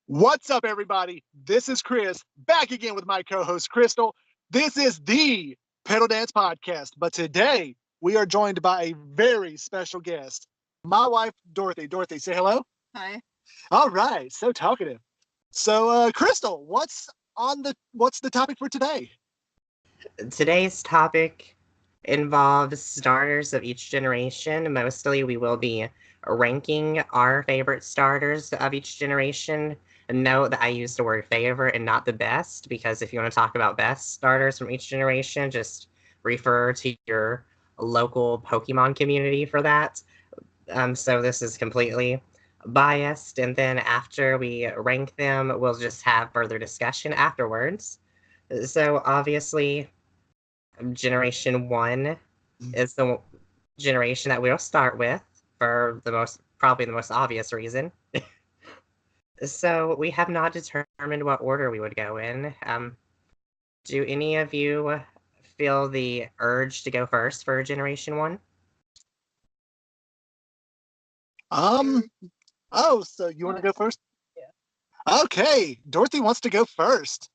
What's up, everybody? This is Chris, back again with my co host, Crystal. This is the Pedal Dance Podcast, but today we are joined by a very special guest, my wife, Dorothy. Dorothy, say hello. Hi. All right, so talkative. So, Crystal, what's the topic for today? Today's topic involves starters of each generation. Mostly, we will be ranking our favorite starters of each generation. And note that I use the word favorite and not the best, because if you want to talk about best starters from each generation, just refer to your local Pokemon community for that. So this is completely biased. And then after we rank them, we'll just have further discussion afterwards. So obviously, Generation 1 is the generation that we'll start with for probably the most obvious reason. So we have not determined what order we would go in. Do any of you feel the urge to go first for Generation 1? So you want to go first? Yeah. Okay, Dorothy wants to go first.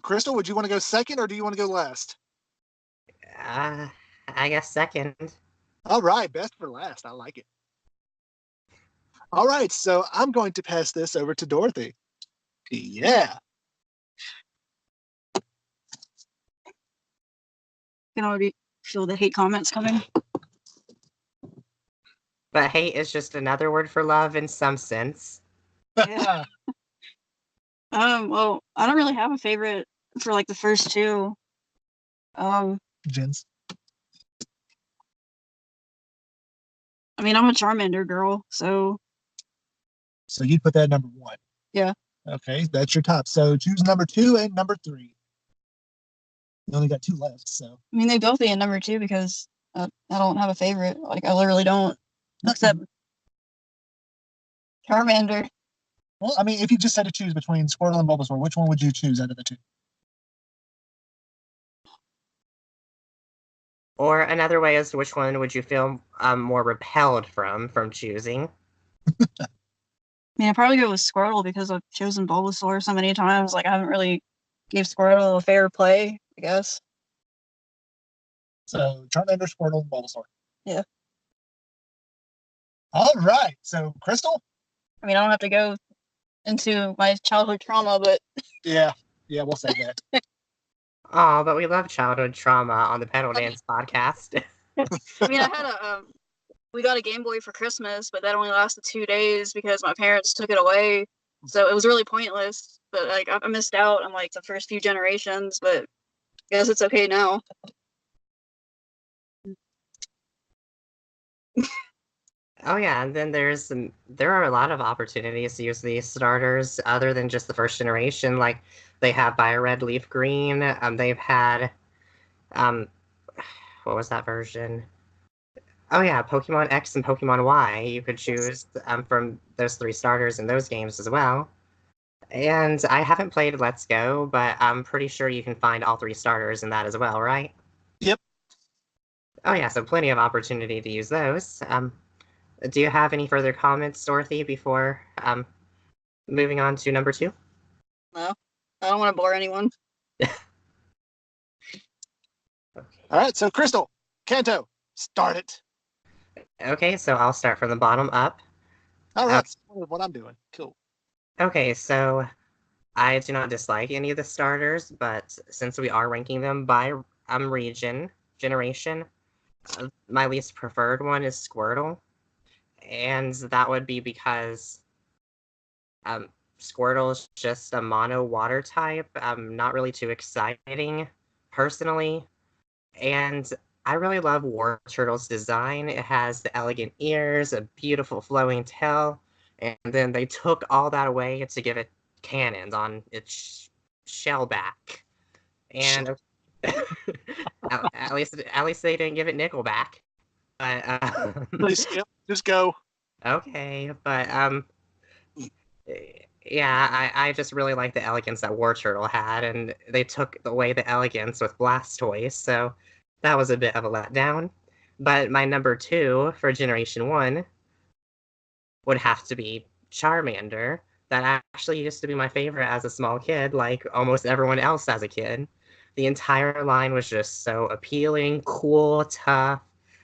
Crystal, would you want to go second or do you want to go last? I guess second. All right, best for last. I like it. All right, so I'm going to pass this over to Dorothy. Yeah. You can already feel the hate comments coming. But hate is just another word for love in some sense. Yeah. Well, I don't really have a favorite for like the first two. Gens. I mean, I'm a Charmander girl, so. So you'd put that at number 1. Yeah. Okay, that's your top. So choose number 2 and number 3. You only got 2 left, so. I mean, they both be in number 2 because I don't have a favorite. Like, I literally don't. Except Charmander. Well, I mean, if you just had to choose between Squirtle and Bulbasaur, which one would you choose out of the 2? Or another way is which one would you feel more repelled from choosing? I mean, I'd probably go with Squirtle because I've chosen Bulbasaur so many times. Like, I haven't really gave Squirtle a fair play, I guess. So Charmander, Squirtle, and Bulbasaur. Yeah. All right. So Crystal? I mean, I don't have to go into my childhood trauma, but Yeah, we'll say that. Oh, but we love childhood trauma on the Pedal Dance Podcast. I mean, I had we got a Game Boy for Christmas, but that only lasted 2 days because my parents took it away. So it was really pointless. But like, I missed out on like the first few generations, but I guess it's okay now. Oh yeah, and then there are a lot of opportunities to use these starters other than just the first generation. Like they have Bio Red, Leaf Green. They've had, what was that version? Oh yeah, Pokemon X and Pokemon Y. You could choose from those 3 starters in those games as well. And I haven't played Let's Go, but I'm pretty sure you can find all 3 starters in that as well, right? Yep. Oh yeah, so plenty of opportunity to use those. Do you have any further comments, Dorothy, before moving on to number 2? No, I don't want to bore anyone. Okay. All right, so Crystal, Kanto, start it. Okay, so I'll start from the bottom up. All right, what I'm doing. Cool. Okay, so I do not dislike any of the starters, but since we are ranking them by generation, my least preferred one is Squirtle. And that would be because Squirtle is just a mono water type. Not really too exciting, personally. And I really love Wartortle's design. It has the elegant ears, a beautiful flowing tail, and then they took all that away to give it cannons on its shell back. And at least they didn't give it Nickelback. But just go. Okay, but yeah, I just really like the elegance that Wartortle had, and they took away the elegance with Blastoise, so that was a bit of a letdown. But my number 2 for Generation 1 would have to be Charmander that actually used to be my favorite as a small kid, like almost everyone else as a kid. The entire line was just so appealing, cool, tough.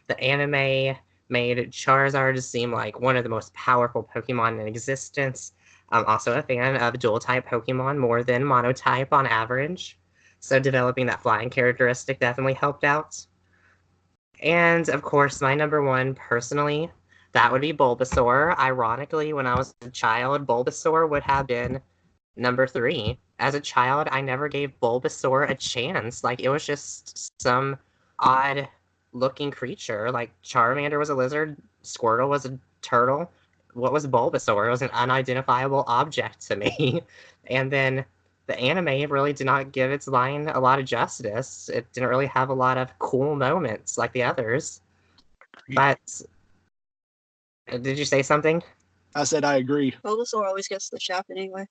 The anime made Charizard seem like one of the most powerful Pokemon in existence. I'm also a fan of dual type Pokemon more than monotype on average. So developing that flying characteristic definitely helped out. And of course, my number one personally, that would be Bulbasaur. Ironically, when I was a child, Bulbasaur would have been number 3. As a child, I never gave Bulbasaur a chance. Like, it was just some odd looking creature. Like, Charmander was a lizard, Squirtle was a turtle. What was Bulbasaur? It was an unidentifiable object to me. And then the anime really did not give its line a lot of justice. It didn't really have a lot of cool moments like the others. But did you say something? I said I agree. Bulbasaur always gets the shaft anyway.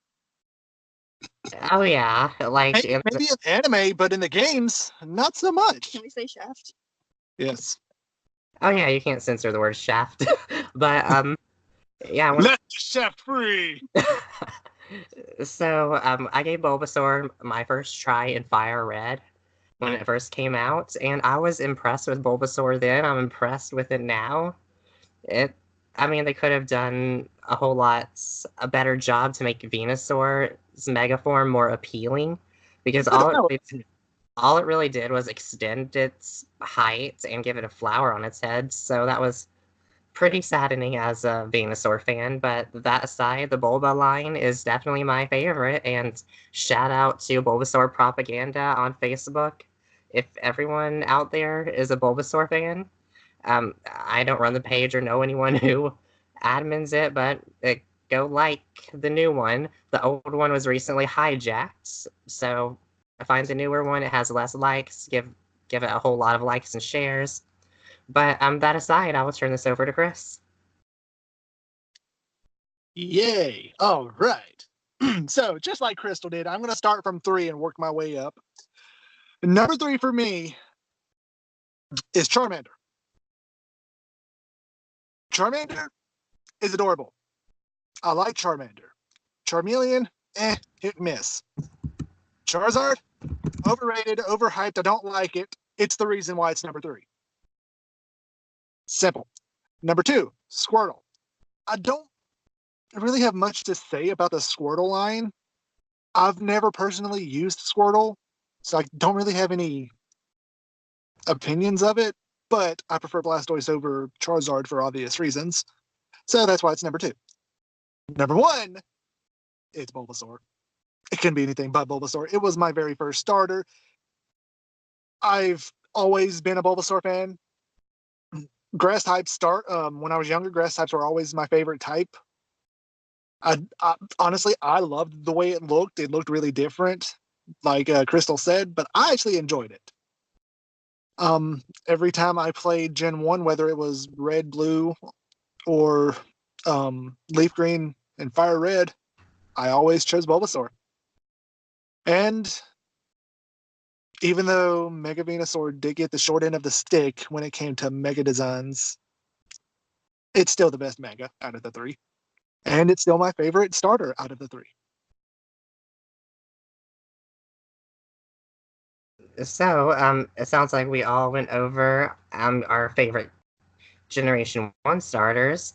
Oh yeah, like Maybe in anime, but in the games, not so much. Can we say shaft? Yes. oh yeah, you can't censor the word shaft. But yeah, Let the shaft free. so I gave Bulbasaur my first try in Fire Red when it first came out, and I was impressed with Bulbasaur then. I'm impressed with it now. I mean, they could have done a whole lot a better job to make Venusaur's Mega Form more appealing, because all it really did was extend its height and give it a flower on its head. So that was pretty saddening as a Venusaur fan. But that aside, the Bulba line is definitely my favorite. And shout out to Bulbasaur Propaganda on Facebook. If everyone out there is a Bulbasaur fan, I don't run the page or know anyone who admins it, but go like the new one. The old one was recently hijacked, so I find the newer one. It has less likes. Give it a whole lot of likes and shares. But that aside, I will turn this over to Chris. Yay. All right. So just like Crystal did, I'm going to start from 3 and work my way up. Number 3 for me is Charmander. Charmander is adorable. I like Charmander. Charmeleon, hit and miss. Charizard, overrated, overhyped. I don't like it. It's the reason why it's number 3. Simple. Number 2, Squirtle. I don't really have much to say about the Squirtle line. I've never personally used Squirtle, so I don't really have any opinions of it, but I prefer Blastoise over Charizard for obvious reasons. So that's why it's number 2. Number 1, it's Bulbasaur. It can be anything but Bulbasaur. It was my very first starter. I've always been a Bulbasaur fan. Grass types when I was younger, grass types were always my favorite type. I honestly, I loved the way it looked. It looked really different, like Crystal said, but I actually enjoyed it. Every time I played Gen 1, whether it was Red, Blue, or Leaf Green and Fire Red, I always chose Bulbasaur. And even though Mega Venusaur did get the short end of the stick when it came to Mega designs, it's still the best Mega out of the 3. And it's still my favorite starter out of the 3. So it sounds like we all went over our favorite Generation 1 starters.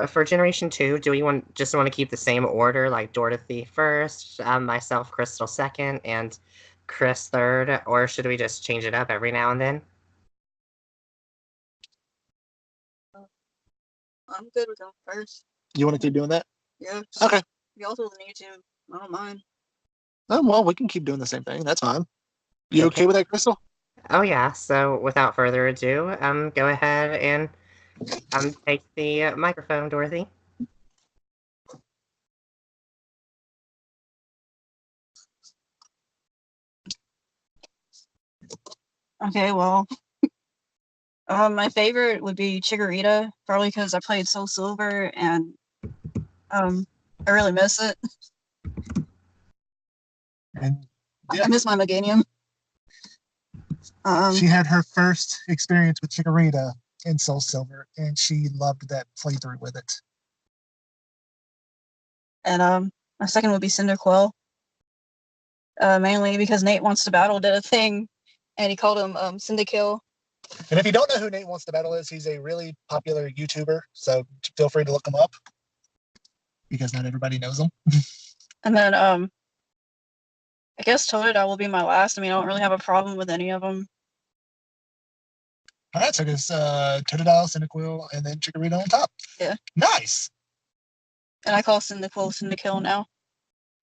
For Generation 2, do we just want to keep the same order, like Dorothy first, myself, Crystal second, and Chris third, or should we just change it up every now and then? I'm good with them first. You want to keep doing that? Yeah. Okay. You also need to. I don't mind. Oh, well, we can keep doing the same thing. That's fine. You okay with that, Crystal? Oh yeah, so without further ado, go ahead and take the microphone, Dorothy. Okay, well, my favorite would be Chikorita, probably because I played Soul Silver and I really miss it. And I miss my Meganium. she had her first experience with Chikorita in Soul Silver, and she loved that playthrough with it. And my second would be Cyndaquil. Mainly because Nate Wants to Battle did a thing, and he called him Cyndakill. And if you don't know who Nate Wants to Battle is, he's a really popular YouTuber, so feel free to look him up because not everybody knows him. And then I guess Totodile will be my last. I mean, I don't really have a problem with any of them. All right, so there's Totodile, Cyndaquil, and then Chikorita on top. Yeah. Nice. And I call Cyndaquil Cyndakill now.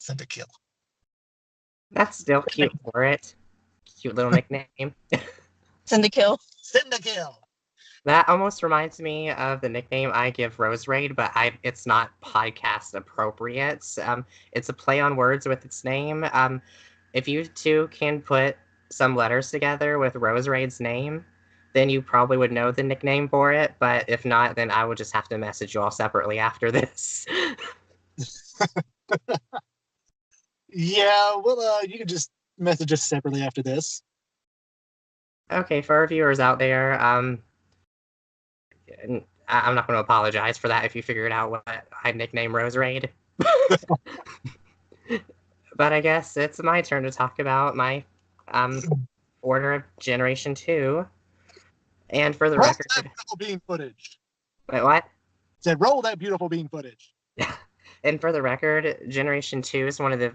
Cyndakill. That's still cute for it. Cute little nickname. Cyndakill. Cyndakill. That almost reminds me of the nickname I give Roserade, but it's not podcast appropriate. It's a play on words with its name. If you two can put some letters together with Roserade's name, then you probably would know the nickname for it. But if not, then I would just have to message you all separately after this. Yeah, well, you can just message us separately after this. Okay, for our viewers out there, I'm not going to apologize for that if you figured out what I nicknamed Roserade. But I guess it's my turn to talk about my order of Generation 2. And for the record... That beautiful bean footage. Wait, what? Said, roll that beautiful bean footage. And for the record, Generation 2 is one of the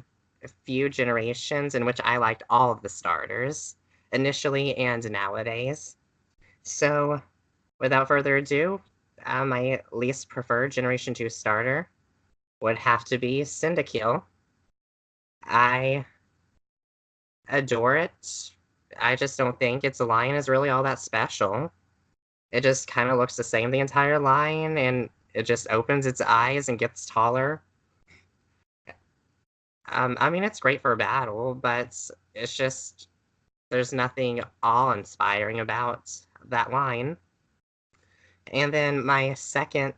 few generations in which I liked all of the starters, initially and nowadays. So, without further ado, my least preferred Generation 2 starter would have to be Cyndaquil. I adore it. I just don't think its line is really all that special. It just kind of looks the same the entire line, and it just opens its eyes and gets taller. I mean, it's great for a battle, but it's just, there's nothing awe-inspiring about that line. And then my second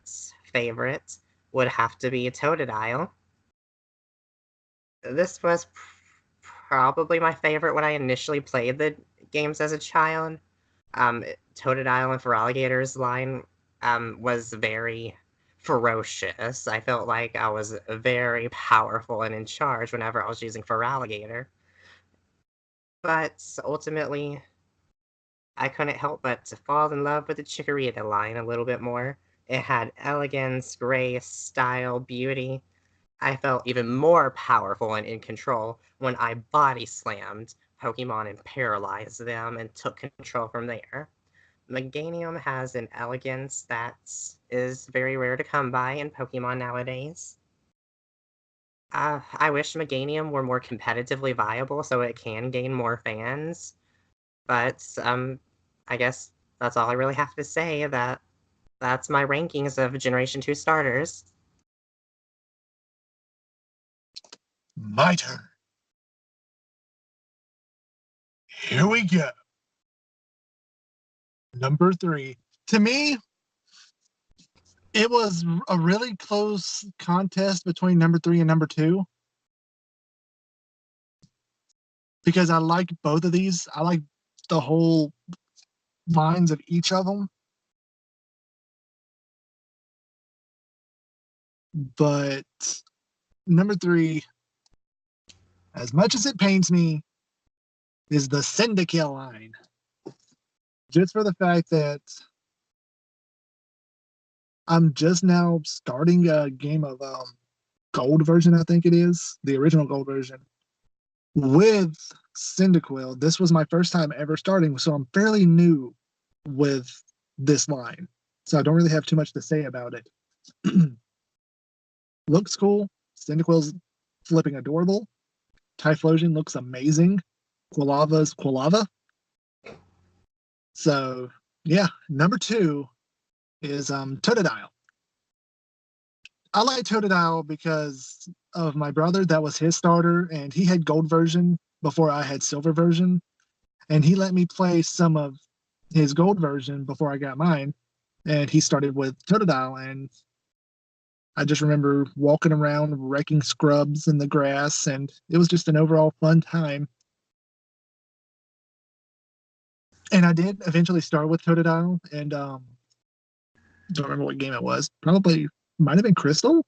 favorite would have to be Totodile. This was probably my favorite when I initially played the games as a child. Totodile and Feraligator's line was very ferocious. I felt like I was very powerful and in charge whenever I was using Feraligator. But ultimately, I couldn't help but to fall in love with the Chikorita line a little bit more. It had elegance, grace, style, beauty. I felt even more powerful and in control when I body slammed Pokemon and paralyzed them and took control from there. Meganium has an elegance that is very rare to come by in Pokemon nowadays. I wish Meganium were more competitively viable so it can gain more fans. But I guess that's all I really have to say. That's my rankings of Generation 2 starters. My turn. Here we go. Number 3. To me, it was a really close contest between number 3 and number 2. Because I like both of these. I like the whole lines of each of them. But number 3, as much as it pains me, is the Cyndaquil line. Just for the fact that I'm just now starting a game of Gold version, I think it is, the original Gold version, with Cyndaquil. This was my first time ever starting, so I'm fairly new with this line. So I don't really have too much to say about it. Looks cool. Cyndaquil's flipping adorable. Typhlosion looks amazing. Quilava's Quilava. So, yeah, number 2 is Totodile. I like Totodile because of my brother. That was his starter, and he had Gold version before I had Silver version. And he let me play some of his Gold version before I got mine. And he started with Totodile, and I just remember walking around, wrecking scrubs in the grass, and it was just an overall fun time. And I did eventually start with Totodile, and don't remember what game it was. Probably might have been Crystal,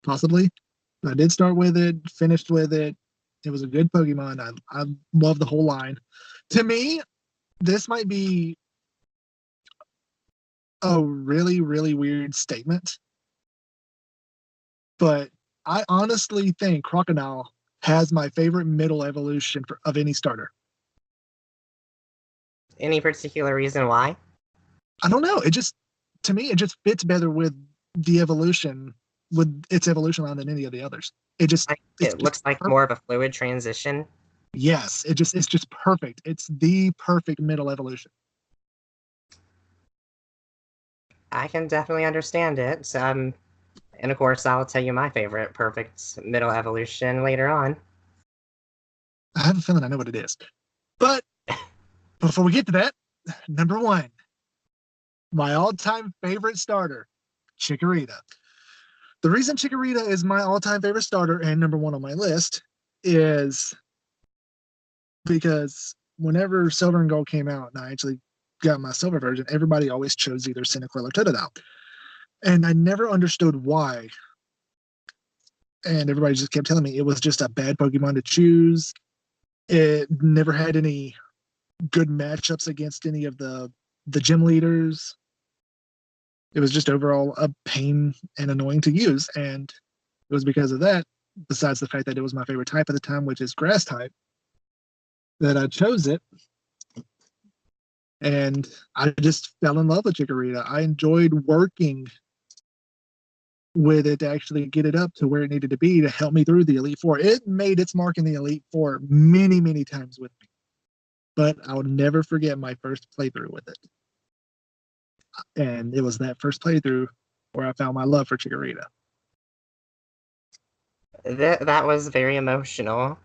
possibly. I did start with it, finished with it. It was a good Pokemon. I love the whole line. To me, this might be a really, really weird statement, but I honestly think Crocodile has my favorite middle evolution of any starter. Any particular reason why? I don't know. To me, it just fits better with the evolution, with its evolution line than any of the others. It looks like perfect. more of a fluid transition. Yes, it's just perfect. It's the perfect middle evolution. I can definitely understand it. And of course, I'll tell you my favorite perfect middle evolution later on. I have a feeling I know what it is. But before we get to that, number one, my all-time favorite starter, Chikorita. The reason Chikorita is my all-time favorite starter and number one on my list is because whenever Silver and Gold came out, and I actually got my Silver version, everybody always chose either Cyndaquil or Totodile. And I never understood why. And everybody just kept telling me it was just a bad Pokemon to choose. It never had any good matchups against any of the gym leaders. It was just overall a pain and annoying to use. And it was because of that, besides the fact that it was my favorite type at the time, which is grass type, that I chose it. And I just fell in love with Chikorita. I enjoyed working with it to actually get it up to where it needed to be to help me through the Elite Four. It made its mark in the Elite Four many, many times with me. But I will never forget my first playthrough with it. And it was that first playthrough where I found my love for Chikorita. That was very emotional.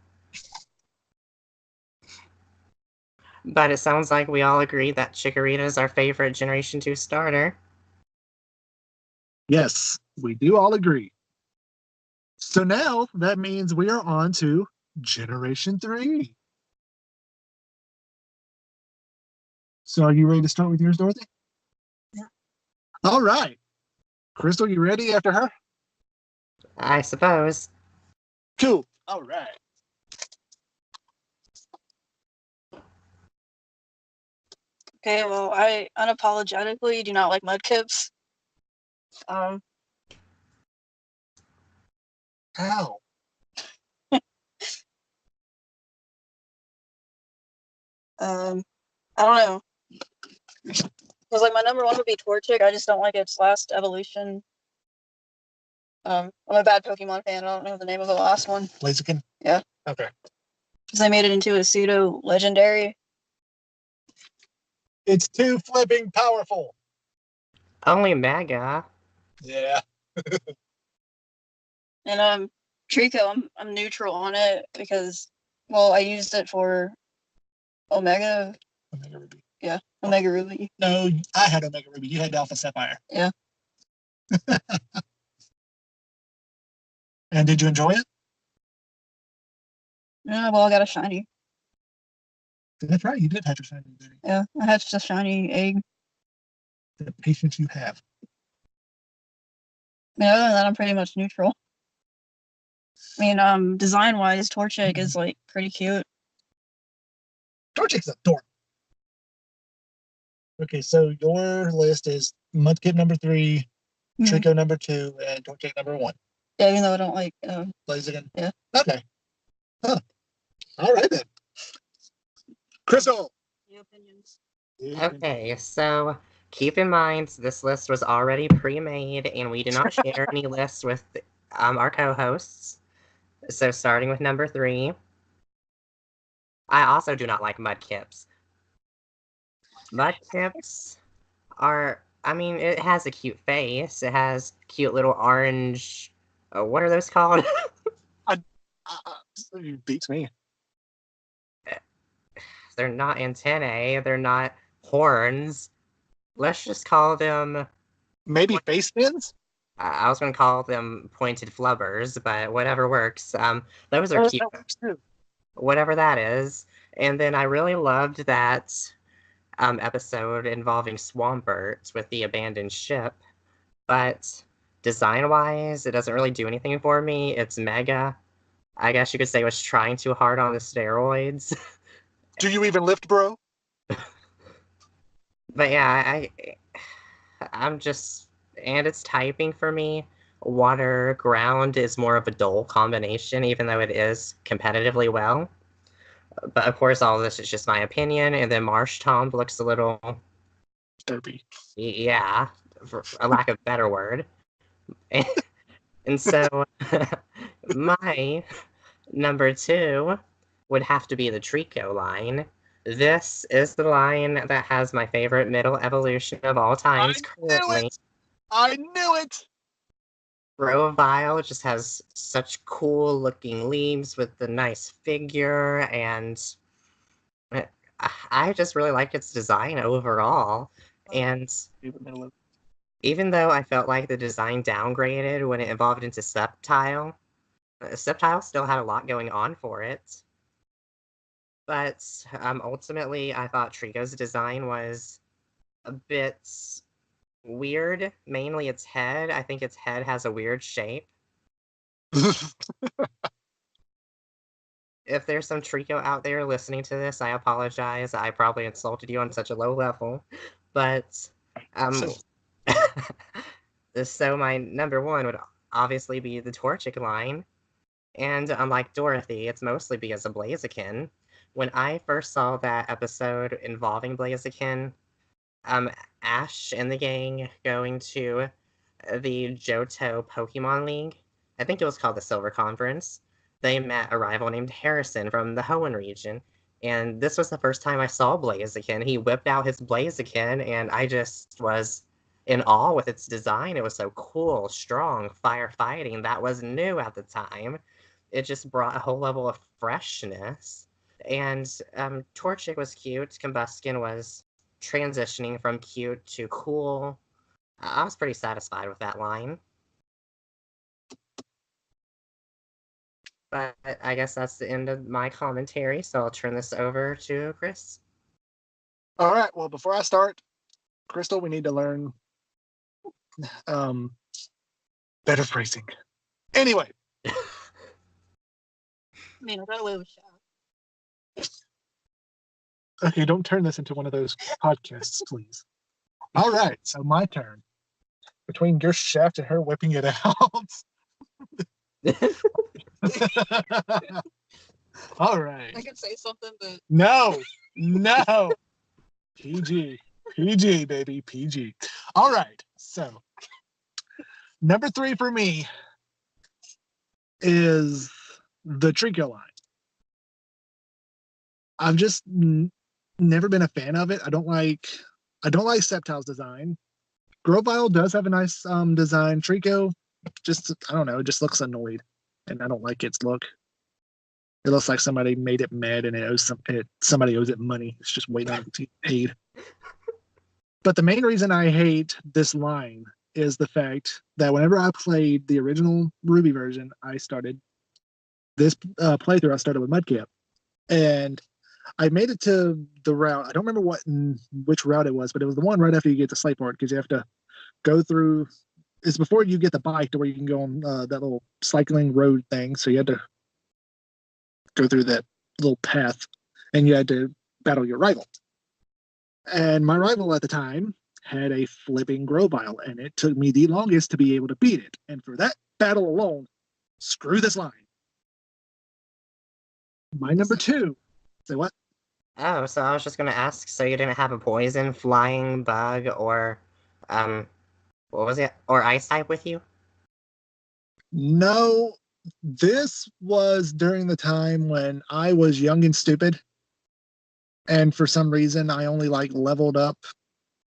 But it sounds like we all agree that Chikorita is our favorite Generation 2 starter. Yes, we do all agree. So now that means we are on to Generation 3. So are you ready to start with yours, Dorothy? Yeah. All right. Crystal, you ready after her? I suppose. Cool. All right. Okay, well, I unapologetically do not like Mudkips. How? I don't know. Because like my number one would be Torchic. I just don't like its last evolution. I'm a bad Pokemon fan. I don't know the name of the last one. Blaziken? Yeah. Okay. Because they made it into a pseudo legendary. It's too flipping powerful. Only Mega. Yeah. And Trico, I'm neutral on it because, well, I used it for Omega Ruby. Yeah, Omega Ruby. No, I had Omega Ruby. You had Alpha Sapphire. Yeah. And did you enjoy it? Yeah, well, I got a shiny. That's right. You did hatch a shiny. Yeah, I hatched a shiny egg. The patience you have. I mean, other than that, I'm pretty much neutral. I mean, design-wise, Torchic is like pretty cute. Torchic's adorable. Okay, so your list is Mudkip number 3, Trico number 2, and Torchic number 1. Yeah, even though I don't like Blaziken? Yeah. Okay. Huh. All right then. Crystal! New opinions. Okay, so keep in mind this list was already pre-made and we do not share any lists with our co-hosts. So starting with number 3, I also do not like Mudkips. Mudkips are, I mean, it has a cute face. It has cute little orange, what are those called? It beats me. They're not antennae, they're not horns. Let's just call them... Maybe face fins? I was going to call them pointed flubbers, but whatever works. Those are cute. That works too. Whatever that is. And then I really loved that episode involving Swampert with the abandoned ship. But design-wise, it doesn't really do anything for me. It's mega. I guess you could say it was trying too hard on the steroids. Do you even lift, bro? But yeah, I'm just, and it's typing for me. Water ground is more of a dull combination, even though it is competitively well. But of course, all of this is just my opinion. And then Marshtomp looks a little, Derpy. yeah, for a lack of a better word. And so my number 2 would have to be the Trico line. This is the line that has my favorite middle evolution of all times currently. I knew it! Grovyle just has such cool looking leaves with the nice figure, and I just really like its design overall. And even though I felt like the design downgraded when it evolved into Sceptile, Sceptile still had a lot going on for it. But ultimately, I thought Trico's design was a bit weird, mainly its head. I think its head has a weird shape. If there's some Trico out there listening to this, I apologize. I probably insulted you on such a low level. But so my number 1 would obviously be the Torchic line. And unlike Dorothy, it's mostly because of Blaziken. When I first saw that episode involving Blaziken, Ash and the gang going to the Johto Pokemon League, I think it was called the Silver Conference, they met a rival named Harrison from the Hoenn region. And this was the first time I saw Blaziken. He whipped out his Blaziken, and I just was in awe with its design. It was so cool, strong, firefighting. That was new at the time. It just brought a whole level of freshness. And Torchic was cute. Combuskin was transitioning from cute to cool. I was pretty satisfied with that line. But I guess that's the end of my commentary, so I'll turn this over to Chris. All right. Well, before I start, Crystal, we need to learn better phrasing. Anyway. Man, I got away with shot. Okay, don't turn this into one of those podcasts, please. All right, so my turn. Between your shaft and her whipping it out. All right. I could say something, but No. PG, baby, PG. All right, so number 3 for me is the Trico line. I've just never been a fan of it. I don't like Sceptile's design. Grovyle does have a nice design. Trico, just I don't know, it just looks annoyed, and I don't like its look. It looks like somebody made it mad, and somebody owes it money. It's just waiting on it to get paid. But the main reason I hate this line is the fact that whenever I played the original Ruby version, I started this playthrough. I started with Mudkip, and I made it to the route. I don't remember which route it was, but it was the one right after you get to Slateport, because you have to go through. It's before you get the bike to where you can go on that little cycling road thing. So you had to go through that little path, and you had to battle your rival. And my rival at the time had a flipping Grovyle, and it took me the longest to be able to beat it. And for that battle alone, screw this line. My number 2. Say what? Oh, so I was just gonna ask, so you didn't have a poison, flying, bug, or what was it? Or ice type with you? No, this was during the time when I was young and stupid. And for some reason, I only leveled up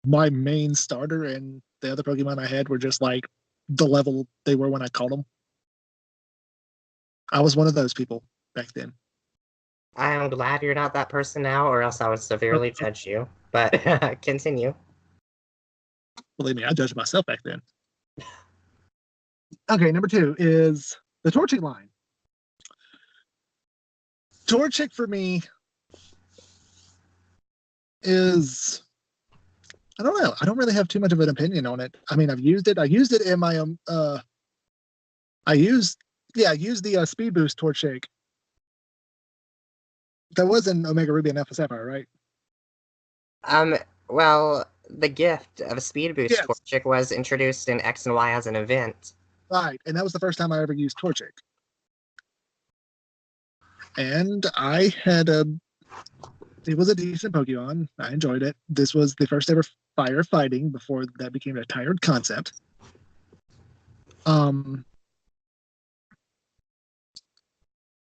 my main starter, and the other Pokemon I had were just like the level they were when I caught them. I was one of those people back then. I'm glad you're not that person now, or else I would severely judge you. But continue. Believe me, I judged myself back then. Okay, number 2 is the Torchic line. Torchic for me is I don't know. I don't really have too much of an opinion on it. I mean, I've used it. I used it in my I used the speed boost Torchic. That was in Omega Ruby and Alpha Sapphire, right? Well, the gift of a speed boost Yes. Torchic was introduced in X and Y as an event. Right, and that was the first time I ever used Torchic. And I had it was a decent Pokemon. I enjoyed it. This was the first ever firefighting before that became a tired concept. I'm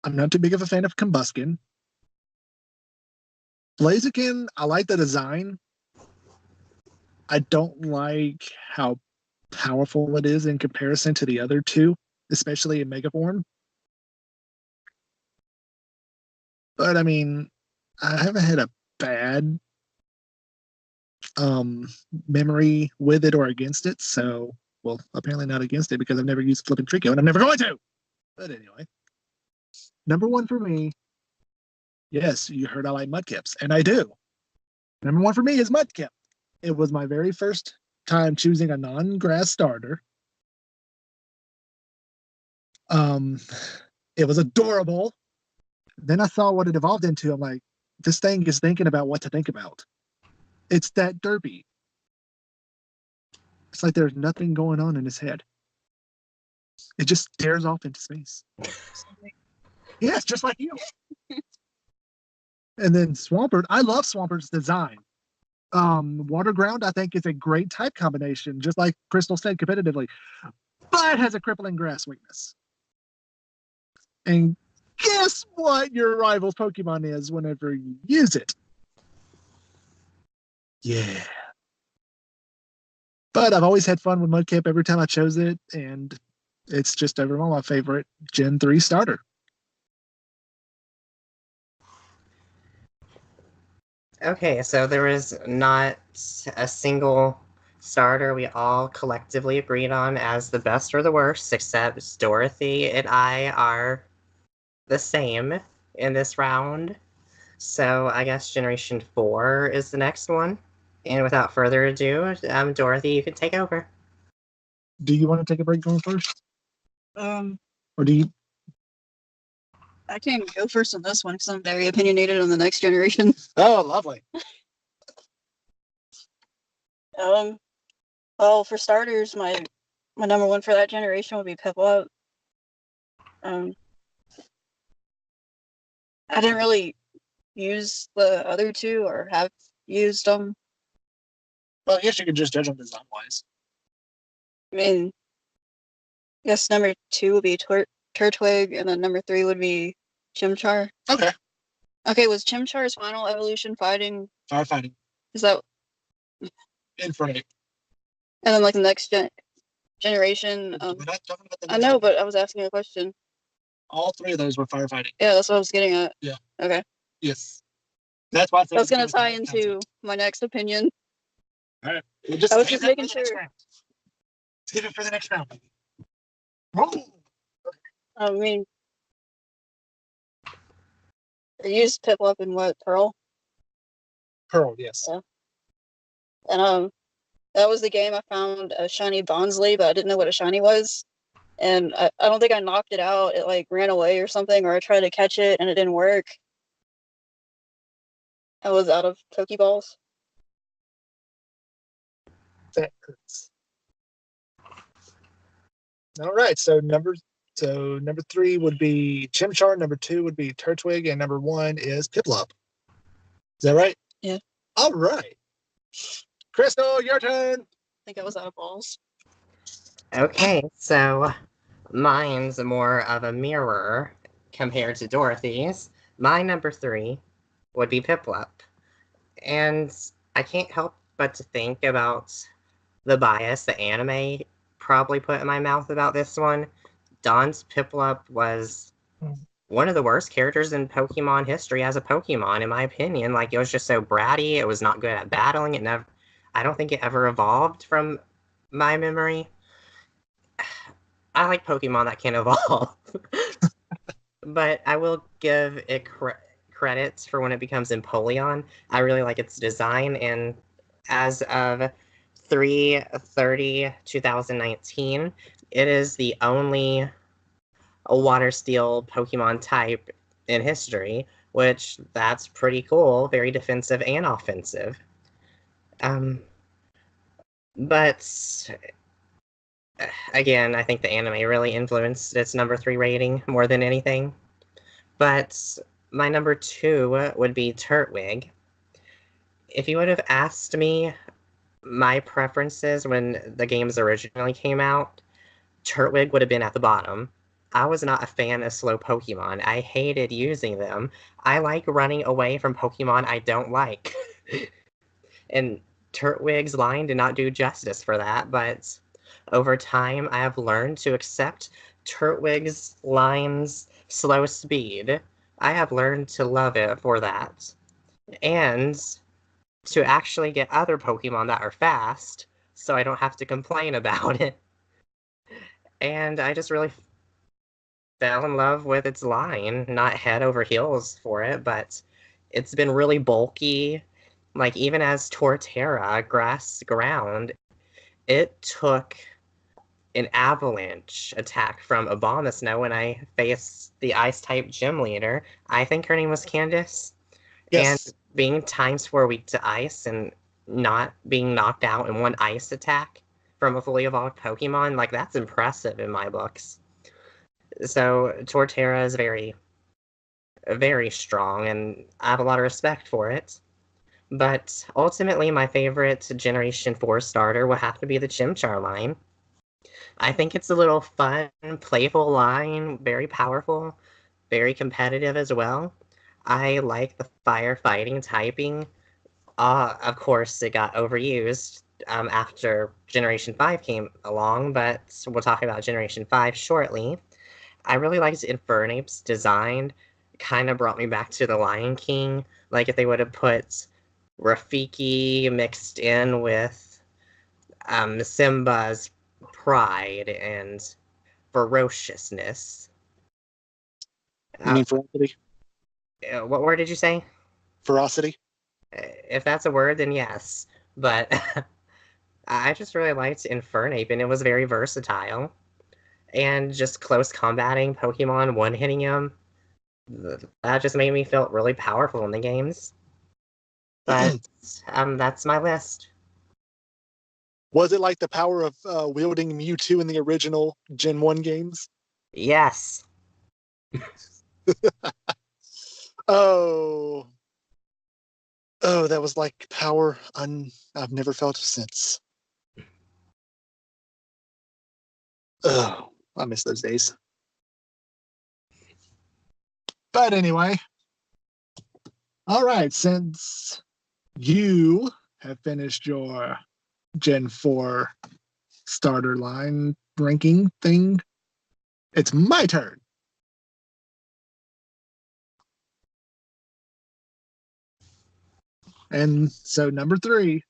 not too big of a fan of Combuskin. Blaziken, I like the design. I don't like how powerful it is in comparison to the other two, especially in Mega Form. But I mean, I haven't had a bad memory with it or against it. So, well, apparently not against it because I've never used Flippin' Trico and I'm never going to. But anyway, number one for me. Yes, you heard I like Mudkips, and I do. Number one for me is Mudkip. It was my very first time choosing a non-grass starter. It was adorable. Then I saw what it evolved into. I'm like, this thing is thinking about what to think about. It's that derpy. It's like there's nothing going on in his head. It just stares off into space. Yes, just like you. And then Swampert, I love Swampert's design. Water Ground, I think, is a great type combination, just like Crystal said, competitively, but has a crippling grass weakness. And guess what your rival's Pokemon is whenever you use it? Yeah. But I've always had fun with Mudkip every time I chose it, and it's just overall my favorite Gen 3 starter. Okay, so there was not a single starter we all collectively agreed on as the best or the worst, except Dorothy and I are the same in this round. So I guess Generation 4 is the next one. And without further ado, Dorothy, you can take over. Do you want to take a break going first? Um, Or do you? I can go first on this one because I'm very opinionated on the next generation. Oh, lovely. Well, for starters, my number one for that generation would be Piplup. I didn't really use the other two or have used them. Well, I guess you could just judge them design-wise. I mean, I guess number two would be Turtwig, and then number three would be Chimchar. Okay. Okay, was Chimchar's final evolution fighting? Firefighting. Is that? Infernape. And then like the next generation. We're not talking about the I know, but I was asking a question. all three of those were firefighting. Yeah, that's what I was getting at. Yeah. Okay. Yes. That's why I That was gonna tie into my next opinion. All right. We'll I was save just that making for the next sure. round. Save it for the next round. Oh. I mean, I used Piplup in what, Pearl? Pearl, yes. Yeah. And that was the game I found a shiny Bonsley, but I didn't know what a shiny was. And I don't think I knocked it out. It like ran away or something, or I tried to catch it and it didn't work. I was out of Pokeballs. That hurts. All right, so number three would be Chimchar, number two would be Turtwig, and number one is Piplup. Is that right? Yeah. All right. Crystal, your turn. I think I was out of balls. Okay, so mine's more of a mirror compared to Dorothy's. My number three would be Piplup. And I can't help but to think about the bias the anime probably put in my mouth about this one. Don's Piplup was one of the worst characters in Pokemon history as a Pokemon, in my opinion. Like, it was just so bratty. It was not good at battling. I don't think it ever evolved from my memory. I like Pokemon that can evolve. But I will give it credits for when it becomes Empoleon. I really like its design, and As of 3/30/2019, it is the only water steel Pokemon type in history, which that's pretty cool, very defensive and offensive. Um, but again, I think the anime really influenced its number 3 rating more than anything. But my number 2 would be Turtwig. If you would have asked me my preferences when the games originally came out, Turtwig would have been at the bottom. I was not a fan of slow Pokemon. I hated using them. I like running away from Pokemon I don't like. And Turtwig's line did not do justice for that, but over time I have learned to accept Turtwig's line's slow speed. I have learned to love it for that. And to actually get other Pokemon that are fast, so I don't have to complain about it. And I just really fell in love with its line, not head over heels for it, but it's been really bulky. Like, even as Torterra, grass ground, it took an avalanche attack from Abomasnow when I faced the ice-type gym leader. I think her name was Candace. Yes. And being times 4 weak to ice and not being knocked out in one ice attack from a fully evolved Pokemon, like, that's impressive in my books. So Torterra is very, very strong, and I have a lot of respect for it. But ultimately, my favorite Generation 4 starter will have to be the Chimchar line. I think it's a little fun, playful line, very powerful, very competitive as well. I like the firefighting typing. Of course, it got overused after Generation 5 came along, but we'll talk about Generation 5 shortly. I really liked Infernape's design. Kind of brought me back to the Lion King. Like, if they would have put Rafiki mixed in with Simba's pride and ferociousness. You mean ferocity? What word did you say? Ferocity? If that's a word, then yes. But I just really liked Infernape, and it was very versatile. And just close combating Pokemon, one-hitting him, that just made me feel really powerful in the games. But that's my list. Was it like the power of wielding Mewtwo in the original Gen 1 games? Yes. Oh, that was like power I've never felt since. Oh, I miss those days. But anyway, all right, since you have finished your Gen 4 starter line ranking thing, it's my turn. And so number 3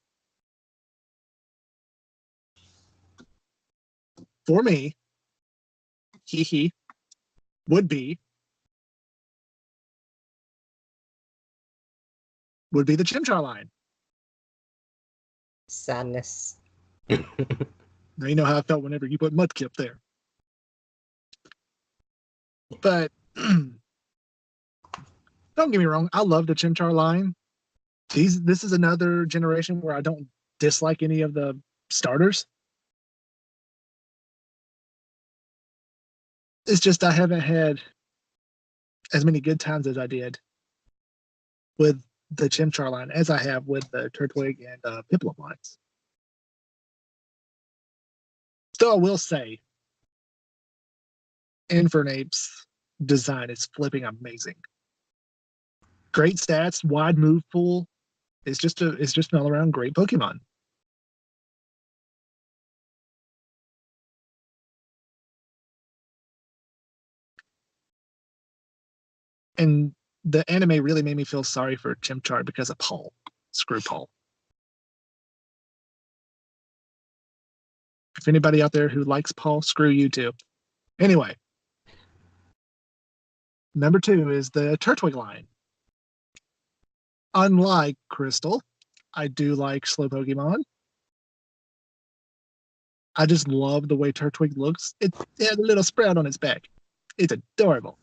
for me, would be the Chimchar line. Sadness. Now you know how I felt whenever you put Mudkip there. But don't get me wrong, I love the Chimchar line. This is another generation where I don't dislike any of the starters. It's just I haven't had as many good times as I did with the Chimchar line as I have with the Turtwig and Piplup lines. Though I will say, Infernape's design is flipping amazing. Great stats, wide move pool. It's just an all-around great Pokemon. And the anime really made me feel sorry for Chimchar because of Paul. Screw Paul. If anybody out there who likes Paul, screw you too. Anyway, number 2 is the Turtwig line. Unlike Crystal, I do like slow Pokemon. I just love the way Turtwig looks. It has a little sprout on its back. It's adorable.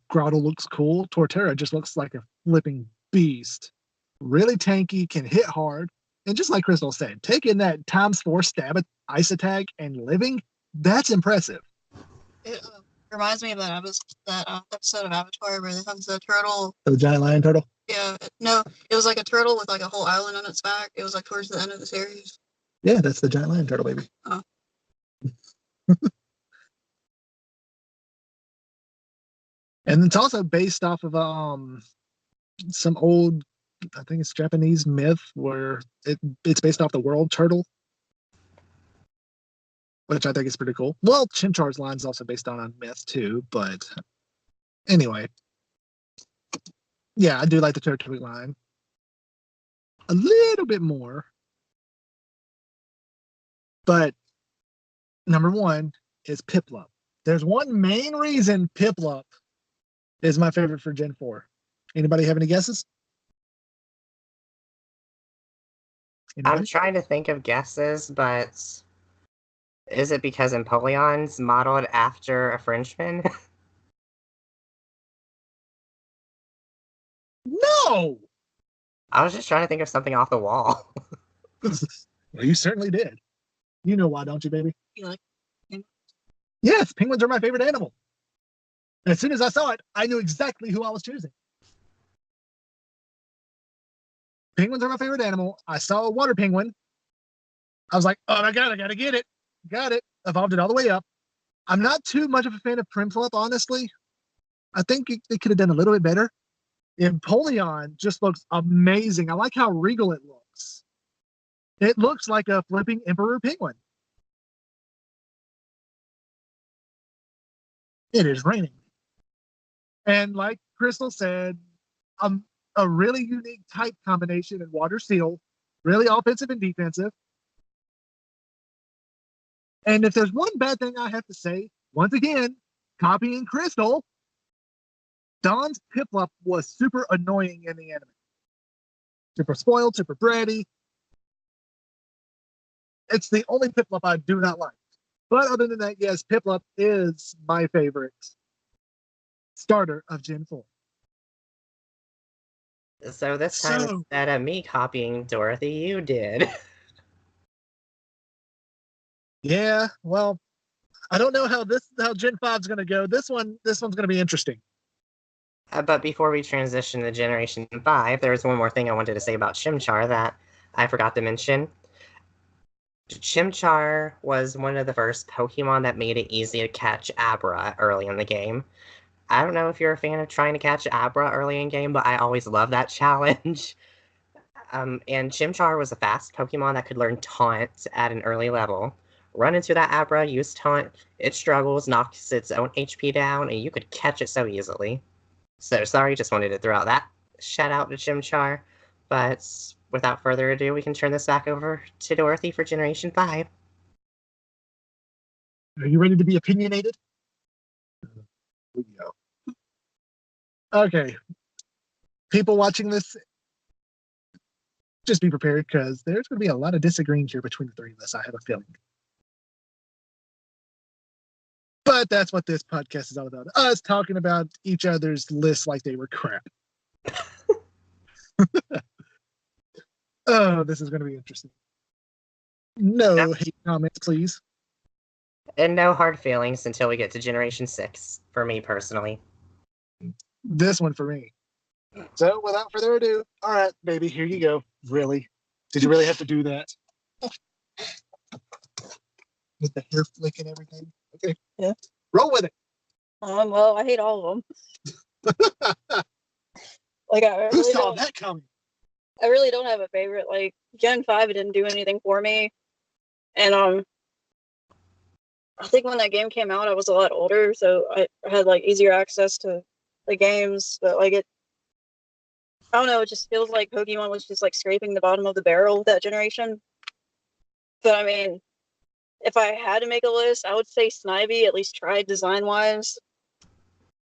Grotto looks cool. Torterra just looks like a flipping beast. Really tanky, can hit hard. And just like Crystal said, taking that ×4 stab at ice attack and living, that's impressive. It reminds me of that episode of Avatar where there comes the turtle. The giant lion turtle? Yeah, no, it was like a turtle with like a whole island on its back. It was like towards the end of the series. Yeah, that's the giant lion turtle, baby. Oh. And it's also based off of some old, I think it's Japanese myth where it's based off the world turtle, which I think is pretty cool. Well, Chimchar's line is also based on a myth too, but anyway. Yeah, I do like the Turtwig line a little bit more. But number one is Piplup. There's one main reason Piplup is my favorite for Gen 4. Anybody have any guesses? I'm trying to think of guesses, but is it because Empoleon's modeled after a Frenchman? No! I was just trying to think of something off the wall. Well, you certainly did. You know why, don't you, baby? You like penguins? Yes, penguins are my favorite animal. As soon as I saw it, I knew exactly who I was choosing. Penguins are my favorite animal. I saw a water penguin. I was like, oh my god, I gotta get it. Got it. Evolved it all the way up. I'm not too much of a fan of Prinplup, honestly. I think it could have done a little bit better. Empoleon just looks amazing. I like how regal it looks. It looks like a flipping emperor penguin. It is raining. And like Crystal said, a really unique type combination in Water Seal, really offensive and defensive. And if there's one bad thing I have to say, once again, copying Crystal, Dawn's Piplup was super annoying in the anime. Super spoiled, super bratty. It's the only Piplup I do not like. But other than that, yes, Piplup is my favorite starter of Gen 4. So this time, instead of me copying Dorothy, you did. Yeah, well, I don't know how Gen 5 is going to go. This one's going to be interesting. But before we transition to Generation 5, there was one more thing I wanted to say about Chimchar that I forgot to mention. Chimchar was one of the first Pokemon that made it easy to catch Abra early in the game. I don't know if you're a fan of trying to catch Abra early in game, but I always love that challenge. And Chimchar was a fast Pokemon that could learn Taunt at an early level. Run into that Abra, use Taunt, it struggles, knocks its own HP down, and you could catch it so easily. So sorry, just wanted to throw out that shout out to Chimchar. But without further ado, we can turn this back over to Dorothy for Generation 5. Are you ready to be opinionated? Here we go. Okay. People watching this, just be prepared because there's going to be a lot of disagreeing here between the three of us, I have a feeling. But that's what this podcast is all about. Us talking about each other's lists like they were crap. Oh, this is going to be interesting. No hate comments, please. And no hard feelings until we get to Generation 6, for me personally. This one for me. So, without further ado, all right, baby, here you go. Really? Did you really have to do that? With the hair flick and everything? Okay. Yeah. Roll with it. Well, I hate all of them. Like, Who saw that coming? I really don't have a favorite. Like, Gen 5, it didn't do anything for me. And, I think when that game came out, I was a lot older, so I had, like, easier access to the games. But, like, I don't know, it just feels like Pokemon was just, like, scraping the bottom of the barrel with that generation. But, I mean, if I had to make a list, I would say Snivy at least tried design-wise.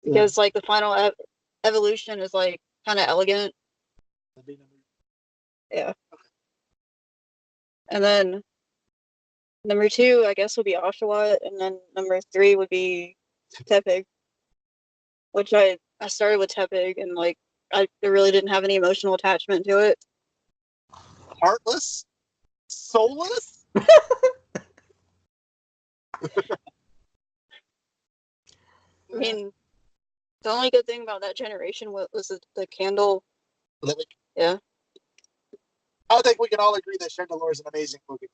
Because, like, the final evolution is, like, kind of elegant. Yeah. And then number 2, I guess, would be Oshawott, and then number 3 would be Tepig, which I started with Tepig, and like I really didn't have any emotional attachment to it. Heartless? Soulless? I mean, the only good thing about that generation was the candle. Living. Yeah. I think we can all agree that Chandelure is an amazing Pokemon.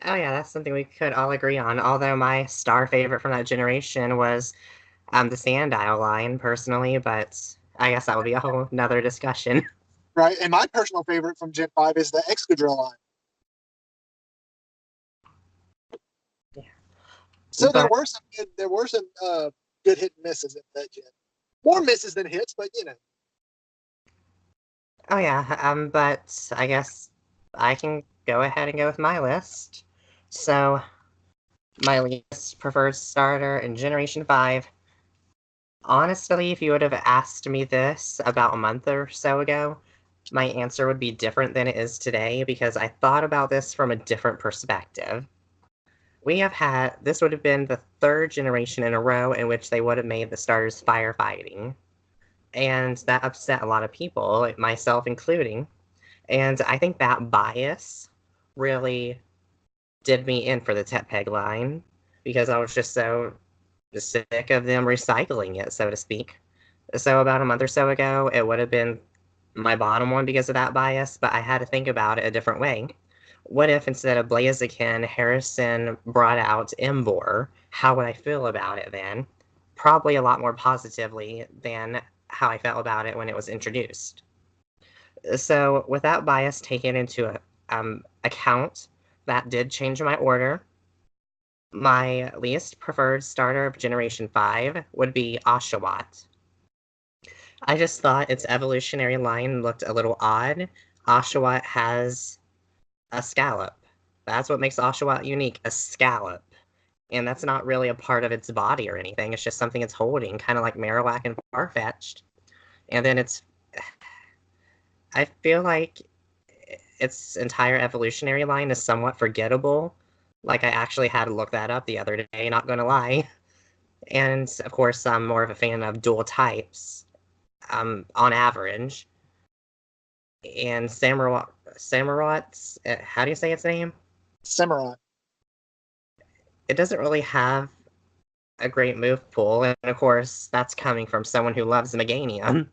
Oh yeah, that's something we could all agree on. Although my star favorite from that generation was the Sandile line, personally, but I guess that would be a whole nother discussion. Right? And my personal favorite from Gen 5 is the Excadrill line. Yeah. So there But- were some good hit and misses in that gen. More misses than hits, but you know. Oh yeah, but I guess I can go ahead and go with my list. So, my least preferred starter in Generation 5. Honestly, if you would have asked me this about a month or so ago, my answer would be different than it is today because I thought about this from a different perspective. This would have been the 3rd generation in a row in which they would have made the starters firefighting. And that upset a lot of people, myself including. And I think that bias really did me in for the Tepeg line because I was just so sick of them recycling it, so to speak. So about a month or so ago, it would have been my bottom one because of that bias, but I had to think about it a different way. What if instead of Blaziken, Harrison brought out Emboar? How would I feel about it then? Probably a lot more positively than how I felt about it when it was introduced. So with that bias taken into account, that did change my order. My least preferred starter of Generation 5 would be Oshawott. I just thought its evolutionary line looked a little odd. Oshawott has a scallop. That's what makes Oshawott unique, a scallop. And that's not really a part of its body or anything. It's just something it's holding, kind of like Marowak and Farfetch'd. And then I feel like its entire evolutionary line is somewhat forgettable. Like, I actually had to look that up the other day, not gonna lie. And, of course, I'm more of a fan of dual types, on average. And Samurot's, how do you say its name? Samurott. It doesn't really have a great move pool, and of course, that's coming from someone who loves Meganium.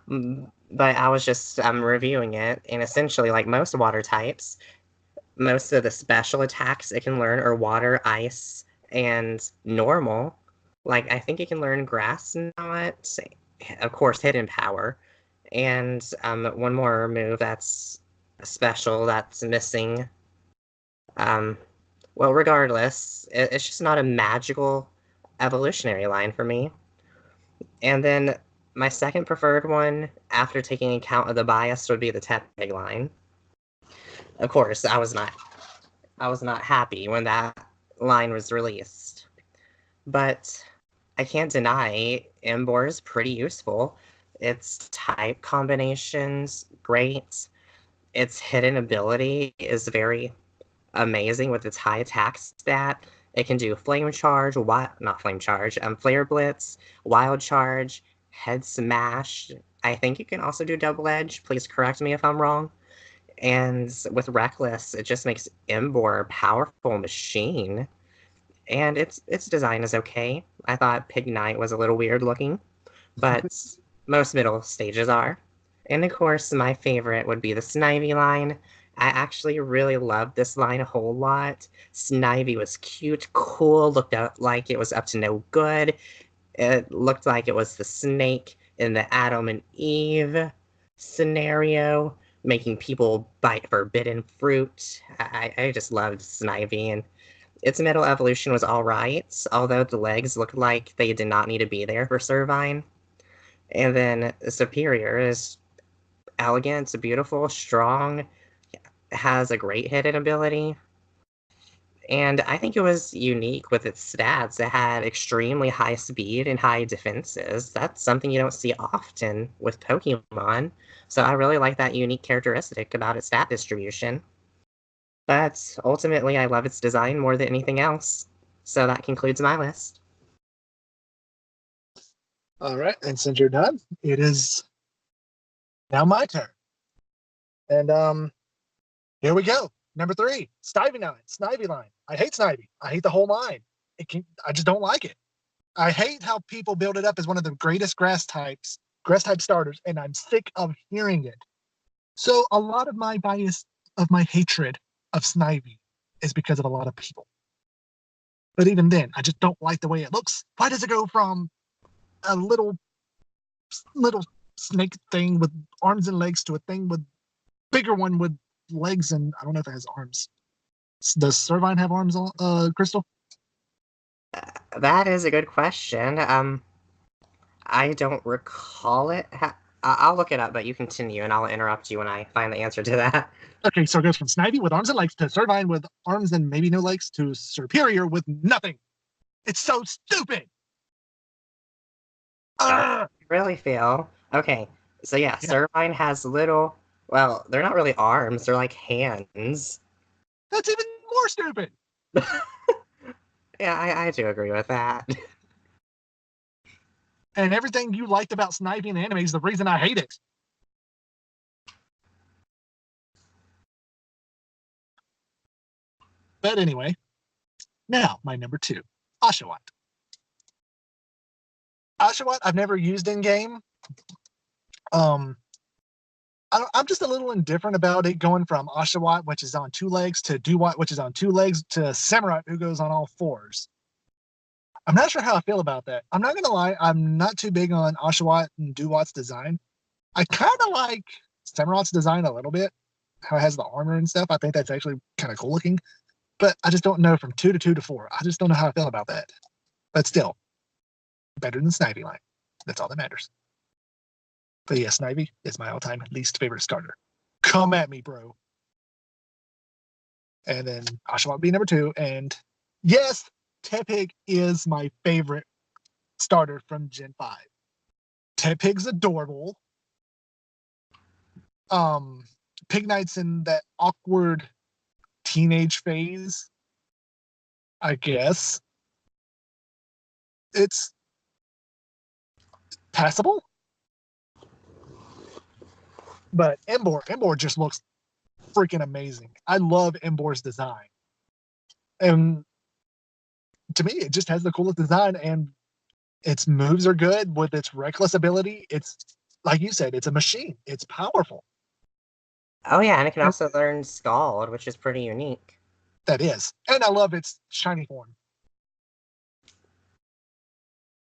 But I was just reviewing it, and essentially, like most water types, most of the special attacks it can learn are water, ice, and normal. Like, I think it can learn grass knot, of course, hidden power, and one more move that's special that's missing. Well, regardless, it's just not a magical evolutionary line for me. And then my second preferred one, after taking account of the bias, would be the Tepig line. Of course, I was not happy when that line was released. But I can't deny Emboar is pretty useful. Its type combinations, great. Its hidden ability is very amazing with its high attack stat. It can do Flame Charge, Flare Blitz, Wild Charge, Head Smash. I think it can also do Double Edge. Please correct me if I'm wrong. And with Reckless, it just makes Emboar a powerful machine. And its design is okay. I thought Pignite was a little weird looking, but most middle stages are. And of course, my favorite would be the Snivy line. I actually really loved this line a whole lot. Snivy was cute, cool, looked like it was up to no good. It looked like it was the snake in the Adam and Eve scenario, making people bite forbidden fruit. I just loved Snivy, and its middle evolution was alright, although the legs looked like they did not need to be there for Servine. And then Superior is elegant, beautiful, strong, has a great hidden ability. And I think it was unique with its stats. It had extremely high speed and high defenses. That's something you don't see often with Pokemon. So I really like that unique characteristic about its stat distribution. But ultimately, I love its design more than anything else. So that concludes my list. All right, and since you're done, it is now my turn. And here we go. Number 3, Snivy line. I hate Snivy. I hate the whole line. I just don't like it. I hate how people build it up as one of the greatest grass type starters, and I'm sick of hearing it. So a lot of my bias of my hatred of Snivy is because of a lot of people. But even then, I just don't like the way it looks. Why does it go from a little snake thing with arms and legs to a thing with bigger one with legs and I don't know if it has arms. Does Servine have arms, Crystal? That is a good question. I don't recall it. I'll look it up, but you continue, and I'll interrupt you when I find the answer to that. Okay, so it goes from Snivy with arms and legs to Servine with arms and maybe no legs to Serperior with nothing. It's so stupid. I really feel. Okay, so yeah, Servine has little. Well, they're not really arms; they're like hands. That's even more stupid. Yeah, I do agree with that. And everything you liked about Snivy in the anime is the reason I hate it. But anyway, now my number 2, Oshawott. Oshawott, I've never used in game. I'm just a little indifferent about it going from Oshawott, which is on 2 legs, to Dewott, which is on 2 legs, to Samurott, who goes on all 4s. I'm not sure how I feel about that. I'm not going to lie, I'm not too big on Oshawott and Dewott's design. I kind of like Samurott's design a little bit, how it has the armor and stuff. I think that's actually kind of cool looking. But I just don't know from 2 to 4. I just don't know how I feel about that. But still, better than Snivy line. That's all that matters. But yeah, Snivy is my all-time least favorite starter. Come at me, bro. And then Oshawott be number 2. And yes, Tepig is my favorite starter from Gen 5. Tepig's adorable. Pignite's in that awkward teenage phase, I guess. It's passable. But Emboar just looks freaking amazing. I love Emboar's design. And to me, it just has the coolest design, and its moves are good with its reckless ability. It's, like you said, it's a machine. It's powerful. Oh yeah, and it can also learn Scald, which is pretty unique. That is. And I love its shiny form.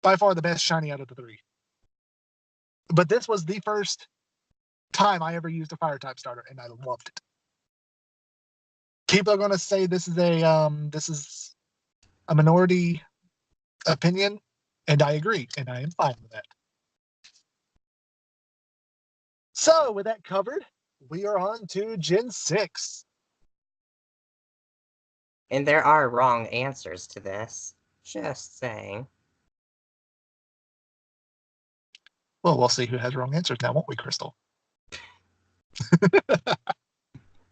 By far the best shiny out of the 3. But this was the first time I ever used a fire type starter, and I loved it. People are going to say this is a minority opinion, and I agree, and I am fine with that. So, with that covered, we are on to Gen 6. And there are wrong answers to this. Just saying. Well, we'll see who has wrong answers now, won't we, Crystal? All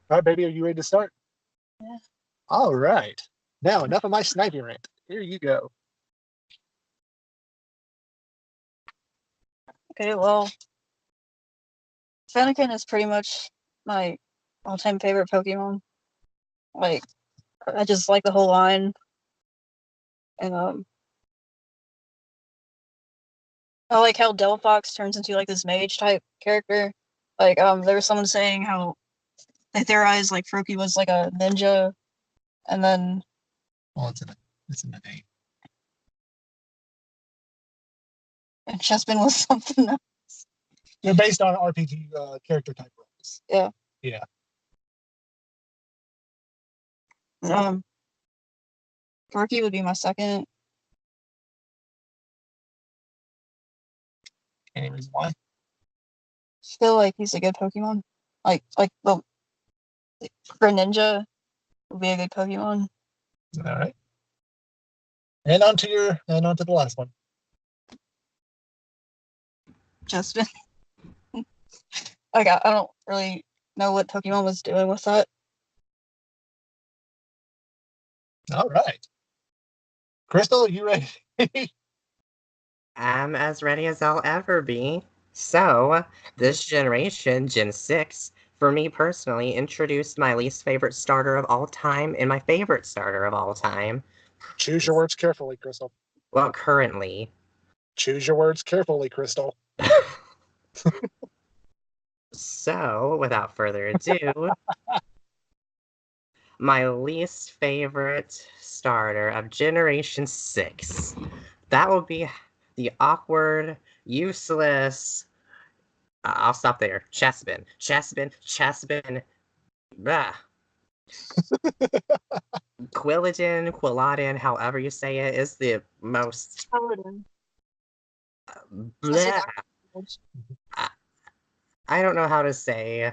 right, baby, are you ready to start? Yeah. All right. Now, enough of my Snivy rant. Here you go. Okay, well, Fennekin is pretty much my all-time favorite Pokemon. Like, I just like the whole line. And, I like how Delphox turns into, like, this mage-type character. Like, there was someone saying how they theorized, like, Froakie was, like, a ninja, and then... Well, it's in the name. And Chespin was something else. They're based on RPG character type roles. Yeah. Yeah. Froakie would be my second. Any reason why? I feel like he's a good Pokemon. Like the Greninja would be a good Pokemon. All right. And on to the last one. Justin. I don't really know what Pokemon was doing with that. All right. Crystal, you ready? I'm as ready as I'll ever be. So, this generation, Gen 6, for me personally, introduced my least favorite starter of all time and my favorite starter of all time. Choose your words carefully, Crystal. Well, currently. Choose your words carefully, Crystal. So, without further ado, my least favorite starter of Generation 6. That will be the awkward, useless. I'll stop there. Chespin. Blah. Quilladin, however you say it, is the most. Blah. I don't know how to say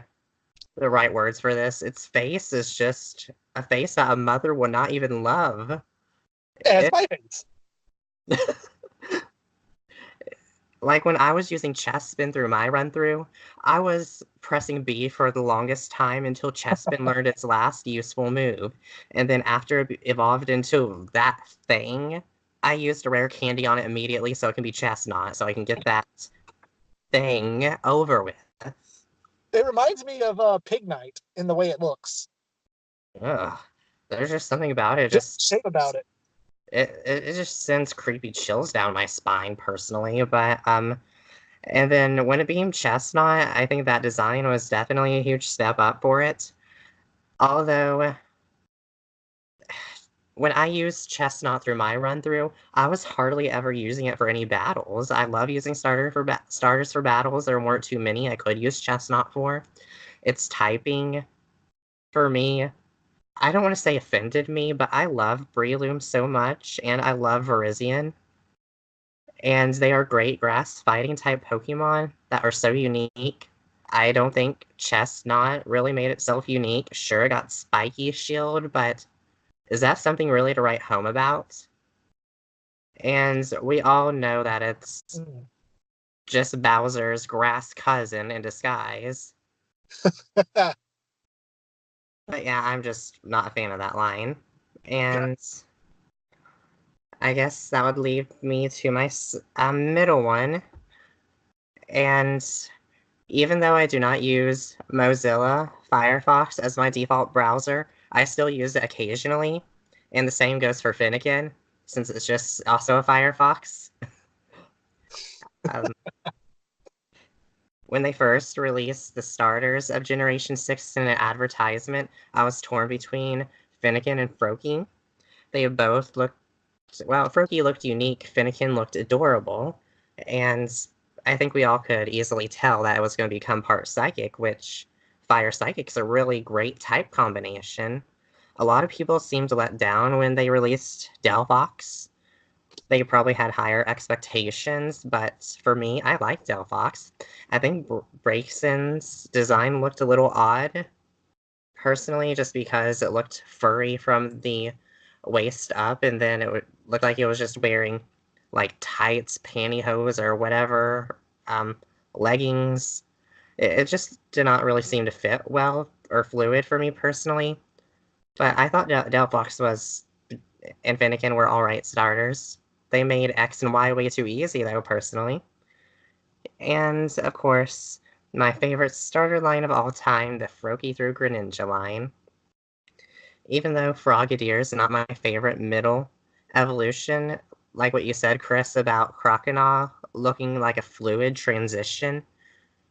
the right words for this. Its face is just a face that a mother would not even love. Yeah, it's my face. Like when I was using Chespin through my run through, I was pressing B for the longest time until Chespin learned its last useful move. And then after it evolved into that thing, I used a rare candy on it immediately so it can be Chestnut, so I can get that thing over with. It reminds me of Pignite in the way it looks. Ugh. There's just something about it. Just shape about it. It just sends creepy chills down my spine personally, but and then when it became Chestnut, I think that design was definitely a huge step up for it. Although when I used Chestnut through my run through, I was hardly ever using it for any battles. I love using starters for battles. There weren't too many I could use Chestnut for. Its typing for me, I don't want to say offended me, but I love Breloom so much, and I love Virizion. And they are great grass fighting type Pokemon that are so unique. I don't think Chestnut really made itself unique. Sure, it got Spiky Shield, but is that something really to write home about? And we all know that it's just Bowser's grass cousin in disguise. But yeah, I'm just not a fan of that line. And I guess that would leave me to my middle one. And even though I do not use Mozilla Firefox as my default browser, I still use it occasionally. And the same goes for Finnegan, since it's just also a Firefox. When they first released the starters of Generation 6 in an advertisement, I was torn between Finnegan and Froakie. They both looked, well, Froakie looked unique, Finnegan looked adorable, and I think we all could easily tell that it was going to become part Psychic, which Fire Psychic's a really great type combination. A lot of people seemed let down when they released Delphox. They probably had higher expectations, but for me, I like Delphox. I think Braixen's design looked a little odd, personally, just because it looked furry from the waist up, and then it would look like it was just wearing like tights, pantyhose, or whatever, leggings. It just did not really seem to fit well or fluid for me personally. But I thought Delphox and Finnegan were alright starters. They made X and Y way too easy, though, personally. And, of course, my favorite starter line of all time, the Froakie through Greninja line. Even though Frogadier is not my favorite middle evolution, like what you said, Chris, about Croconaw looking like a fluid transition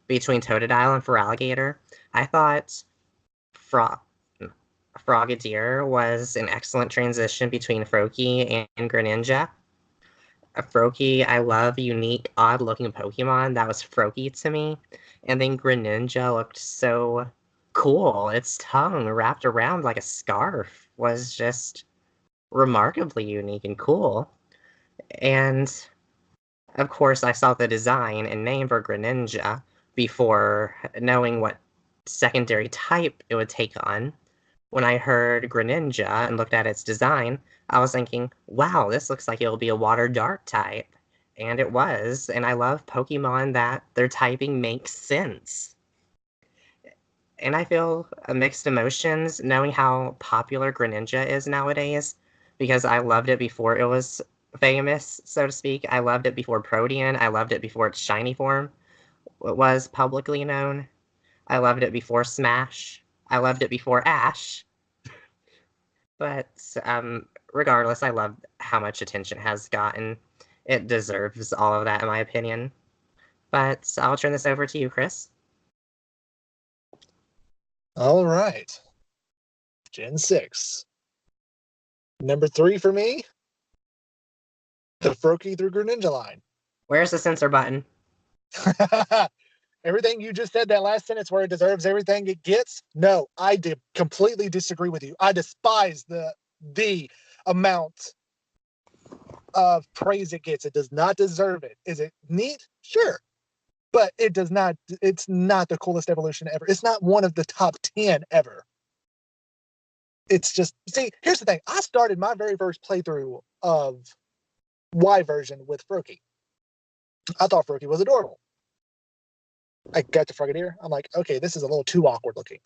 between Totodile and Feraligatr, I thought Frogadier was an excellent transition between Froakie and Greninja. Froakie, I love unique, odd-looking Pokemon. That was Froakie to me. And then Greninja looked so cool. Its tongue wrapped around like a scarf was just remarkably unique and cool. And, of course, I saw the design and name for Greninja before knowing what secondary type it would take on. when I heard Greninja and looked at its design, I was thinking, wow, this looks like it'll be a water dark type. And it was, and I love Pokemon that their typing makes sense. And I feel mixed emotions knowing how popular Greninja is nowadays, because I loved it before it was famous, so to speak. I loved it before Protean. I loved it before its shiny form was publicly known. I loved it before Smash. I loved it before Ash. But regardless, I love how much attention it has gotten. It deserves all of that, in my opinion. But I'll turn this over to you, Chris. All right. Gen 6. Number 3 for me, the Froakie through Greninja line. Where's the censor button? Everything you just said, that last sentence where it deserves everything it gets, no, I completely disagree with you. I despise the amount of praise it gets. It does not deserve it. Is it neat? Sure. But it does not, it's not the coolest evolution ever. It's not one of the top 10 ever. It's just, see, here's the thing. I started my very first playthrough of Y version with Froakie. I thought Froakie was adorable. I got to Frogadier. I'm like, okay, this is a little too awkward looking.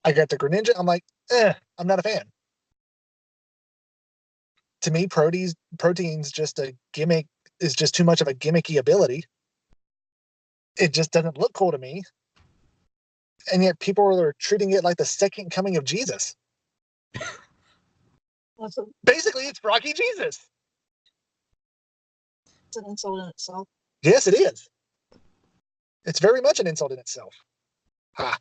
I got to Greninja. I'm like, I'm not a fan. To me, Protein's just a gimmick, is just too much of a gimmicky ability. It just doesn't look cool to me. And yet people are treating it like the second coming of Jesus. Awesome. Basically, it's Froggy Jesus. It's an insult in itself. Yes, it is. It's very much an insult in itself. Ha.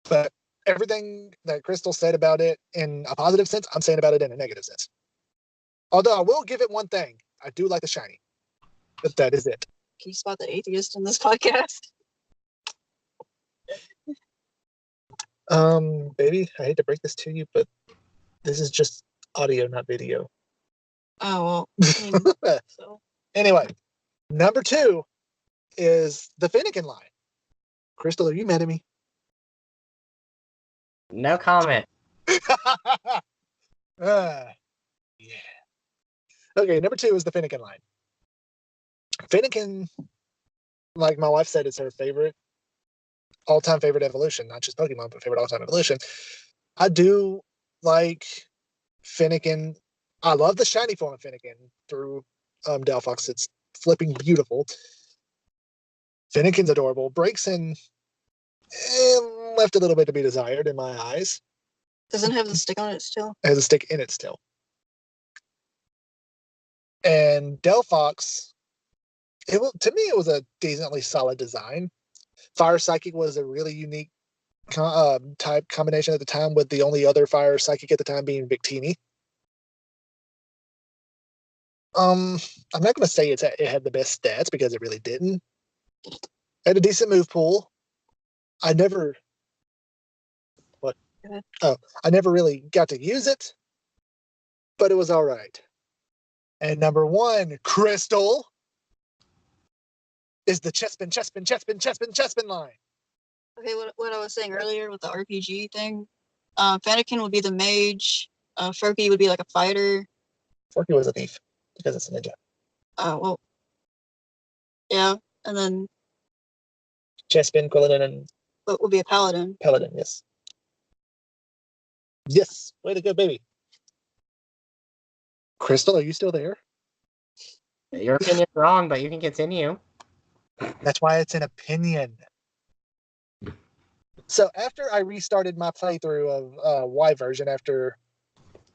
But everything that Crystal said about it in a positive sense, I'm saying about it in a negative sense. Although I will give it one thing. I do like the shiny. But that is it. Can you spot the atheist in this podcast? Baby, I hate to break this to you, but this is just audio, not video. Oh, well. I mean, so. Anyway, number 2 is the Finnegan line. Crystal, are you mad at me? No comment. Yeah. Okay, number 2 is the Finnegan line. Finnegan, like my wife said, is her favorite, all-time favorite evolution, not just Pokemon, but favorite all-time evolution. I do like Finnegan. I love the shiny form of Finnegan through Delphox. It's flipping beautiful. Finnegan's adorable. Braixen left a little bit to be desired in my eyes. Doesn't have the stick on it still. It has a stick in it still. And Delphox, to me, it was a decently solid design. Fire Psychic was a really unique type combination at the time, with the only other Fire Psychic at the time being Victini. I'm not going to say it had the best stats, because it really didn't. It had a decent move pool. I never really got to use it, but it was all right. And number 1, Crystal, is the Chespin line. Okay, what I was saying earlier with the RPG thing, Fennekin would be the mage, Froakie would be like a fighter. Forky was a thief, because it's a ninja. Well, yeah, and then Chespin, Quilladin, and what would be a paladin? Paladin, yes. Yes, way to go, baby. Crystal, are you still there? Your opinion's wrong, but you can continue. That's why it's an opinion. So after I restarted my playthrough of Y version after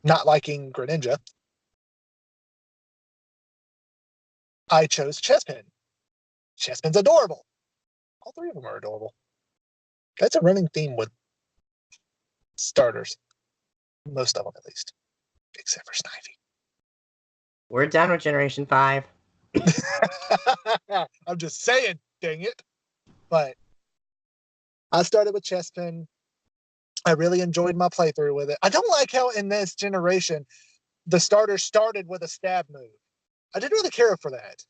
not liking Greninja, I chose Chespin. Chespin's adorable. All 3 of them are adorable. That's a running theme with starters. Most of them, at least. Except for Snivy. We're done with Generation 5. I'm just saying, dang it. But I started with Chespin. I really enjoyed my playthrough with it. I don't like how in this generation the starter started with a stab move. I didn't really care for that.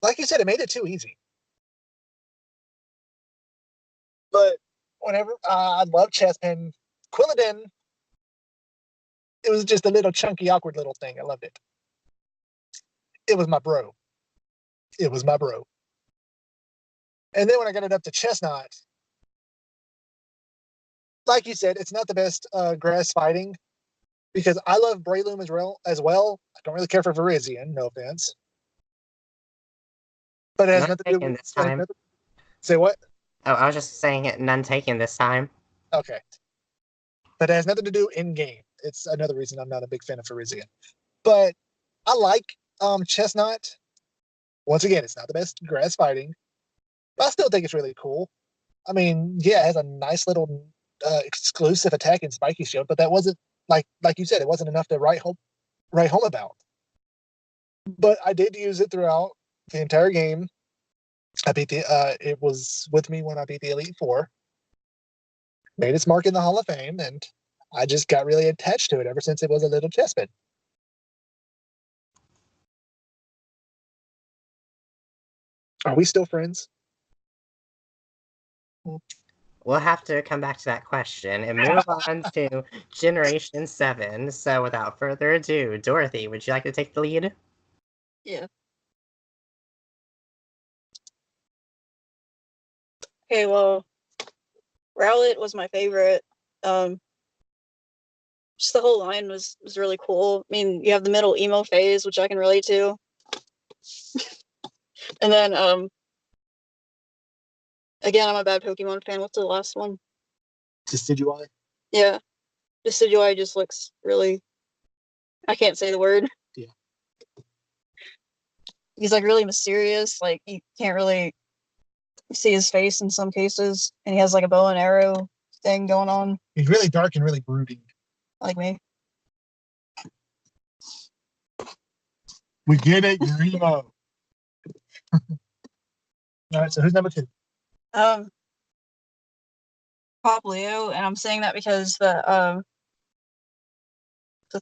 Like you said, it made it too easy. But whenever I love Chespin. Quilladin, it was just a little chunky, awkward little thing. I loved it. It was my bro. It was my bro. And then when I got it up to Chestnut, like you said, it's not the best grass fighting because I love Breloom as well. I don't really care for Virizion, no offense. But it has None nothing to do taken with this time. Say what? Oh, I was just saying it. None taken this time. Okay. But it has nothing to do in game. It's another reason I'm not a big fan of Virizion. But I like Chestnut. Once again, it's not the best grass fighting, but I still think it's really cool. I mean, yeah, it has a nice little exclusive attack in Spiky Shield, but that wasn't like you said, it wasn't enough to write home about. But I did use it throughout the entire game. I beat the it was with me when I beat the Elite Four. Made its mark in the Hall of Fame, and I just got really attached to it ever since it was a little chespin. Are we still friends? We'll have to come back to that question and move on to Generation 7. So without further ado, Dorothy, would you like to take the lead? Yeah. Okay, well, Rowlet was my favorite. Just the whole line was really cool. I mean, you have the middle emo phase, which I can relate to. And then, again, I'm a bad Pokemon fan. What's the last one? Decidueye? Yeah. Decidueye just looks really... I can't say the word. Yeah. He's, like, really mysterious. Like, you can't really see his face in some cases. And he has, like, a bow and arrow thing going on. He's really dark and really brooding. Like me. We get it, you're emo. All right, so who's number 2? Popplio, and I'm saying that because the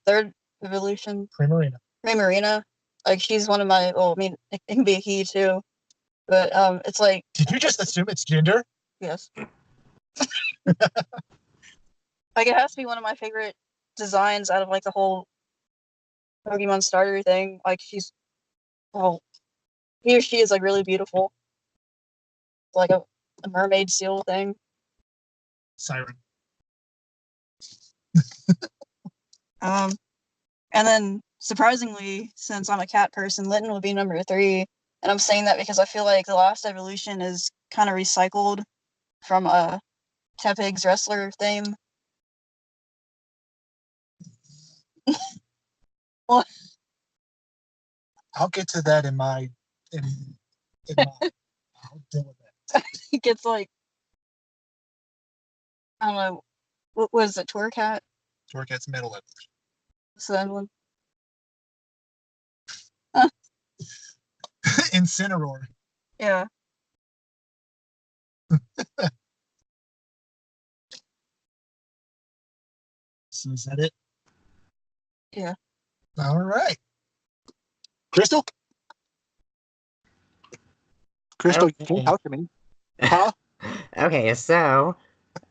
third evolution, Primarina, like she's one of my. Well, I mean, it can be a he too, but it's like. Did you just assume it's gender? Yes. Like it has to be one of my favorite designs out of like the whole Pokemon starter thing. Like she's, well, he or she is like really beautiful, like a mermaid seal thing. Siren. And then surprisingly, since I'm a cat person, Litten would be number 3. And I'm saying that because I feel like the last evolution is kind of recycled from Tepig's wrestler theme. Well, I'll get to that in my I'll deal with that. he gets like, I don't know, what was it, Torcat? Torcat's metal evolution. So that one. Incineroar. Yeah. So is that it? Yeah. All right. Crystal? Crystal, you can't talk to me. Huh? Okay, so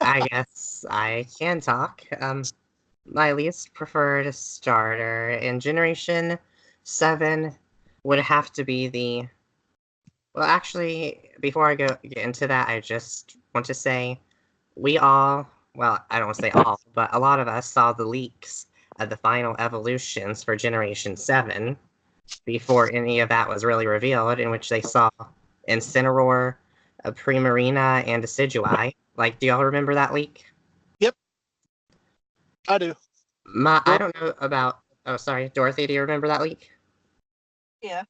I guess I can talk. My least preferred starter in Generation 7 would have to be the... Well, actually, before I get into that, I just want to say we all, well, I don't want to say all, but a lot of us saw the leaks of the final evolutions for Generation 7 before any of that was really revealed, in which they saw Incineroar, a Primarina, and a Decidueye. Like, do y'all remember that leak? Yep. I do. I don't know about... Oh, sorry. Dorothy, do you remember that leak? Yeah.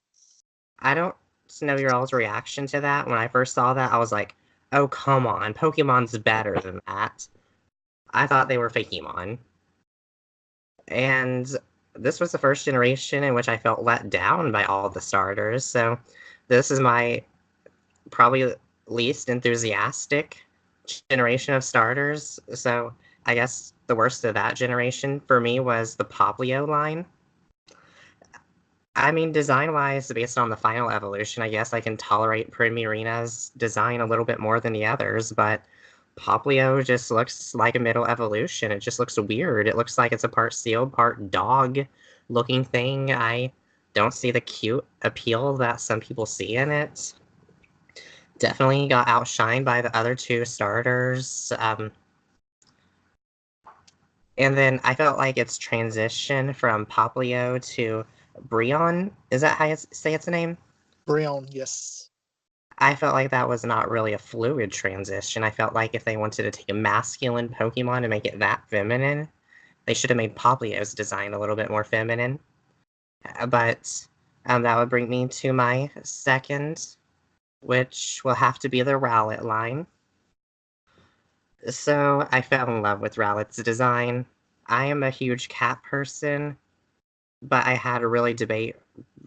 I don't know your all's reaction to that. When I first saw that, I was like, oh, come on. Pokemon's better than that. I thought they were Fakemon. And this was the first generation in which I felt let down by all the starters, so this is my probably least enthusiastic generation of starters. So I guess the worst of that generation for me was the Popplio line. I mean, design-wise, based on the final evolution, I guess I can tolerate Primarina's design a little bit more than the others, but Poplio just looks like a middle evolution. It just looks weird. It looks like it's a part seal, part dog looking thing. I don't see the cute appeal that some people see in it. Definitely got outshined by the other two starters. And then I felt like its transition from Poplio to Brionne, is that how you say its name? Brionne, yes. I felt like that was not really a fluid transition. I felt like if they wanted to take a masculine Pokemon and make it that feminine, they should have made Poplio's design a little bit more feminine. But that would bring me to my second, which will have to be the Rowlet line. So I fell in love with Rowlet's design. I am a huge cat person, but I had to really debate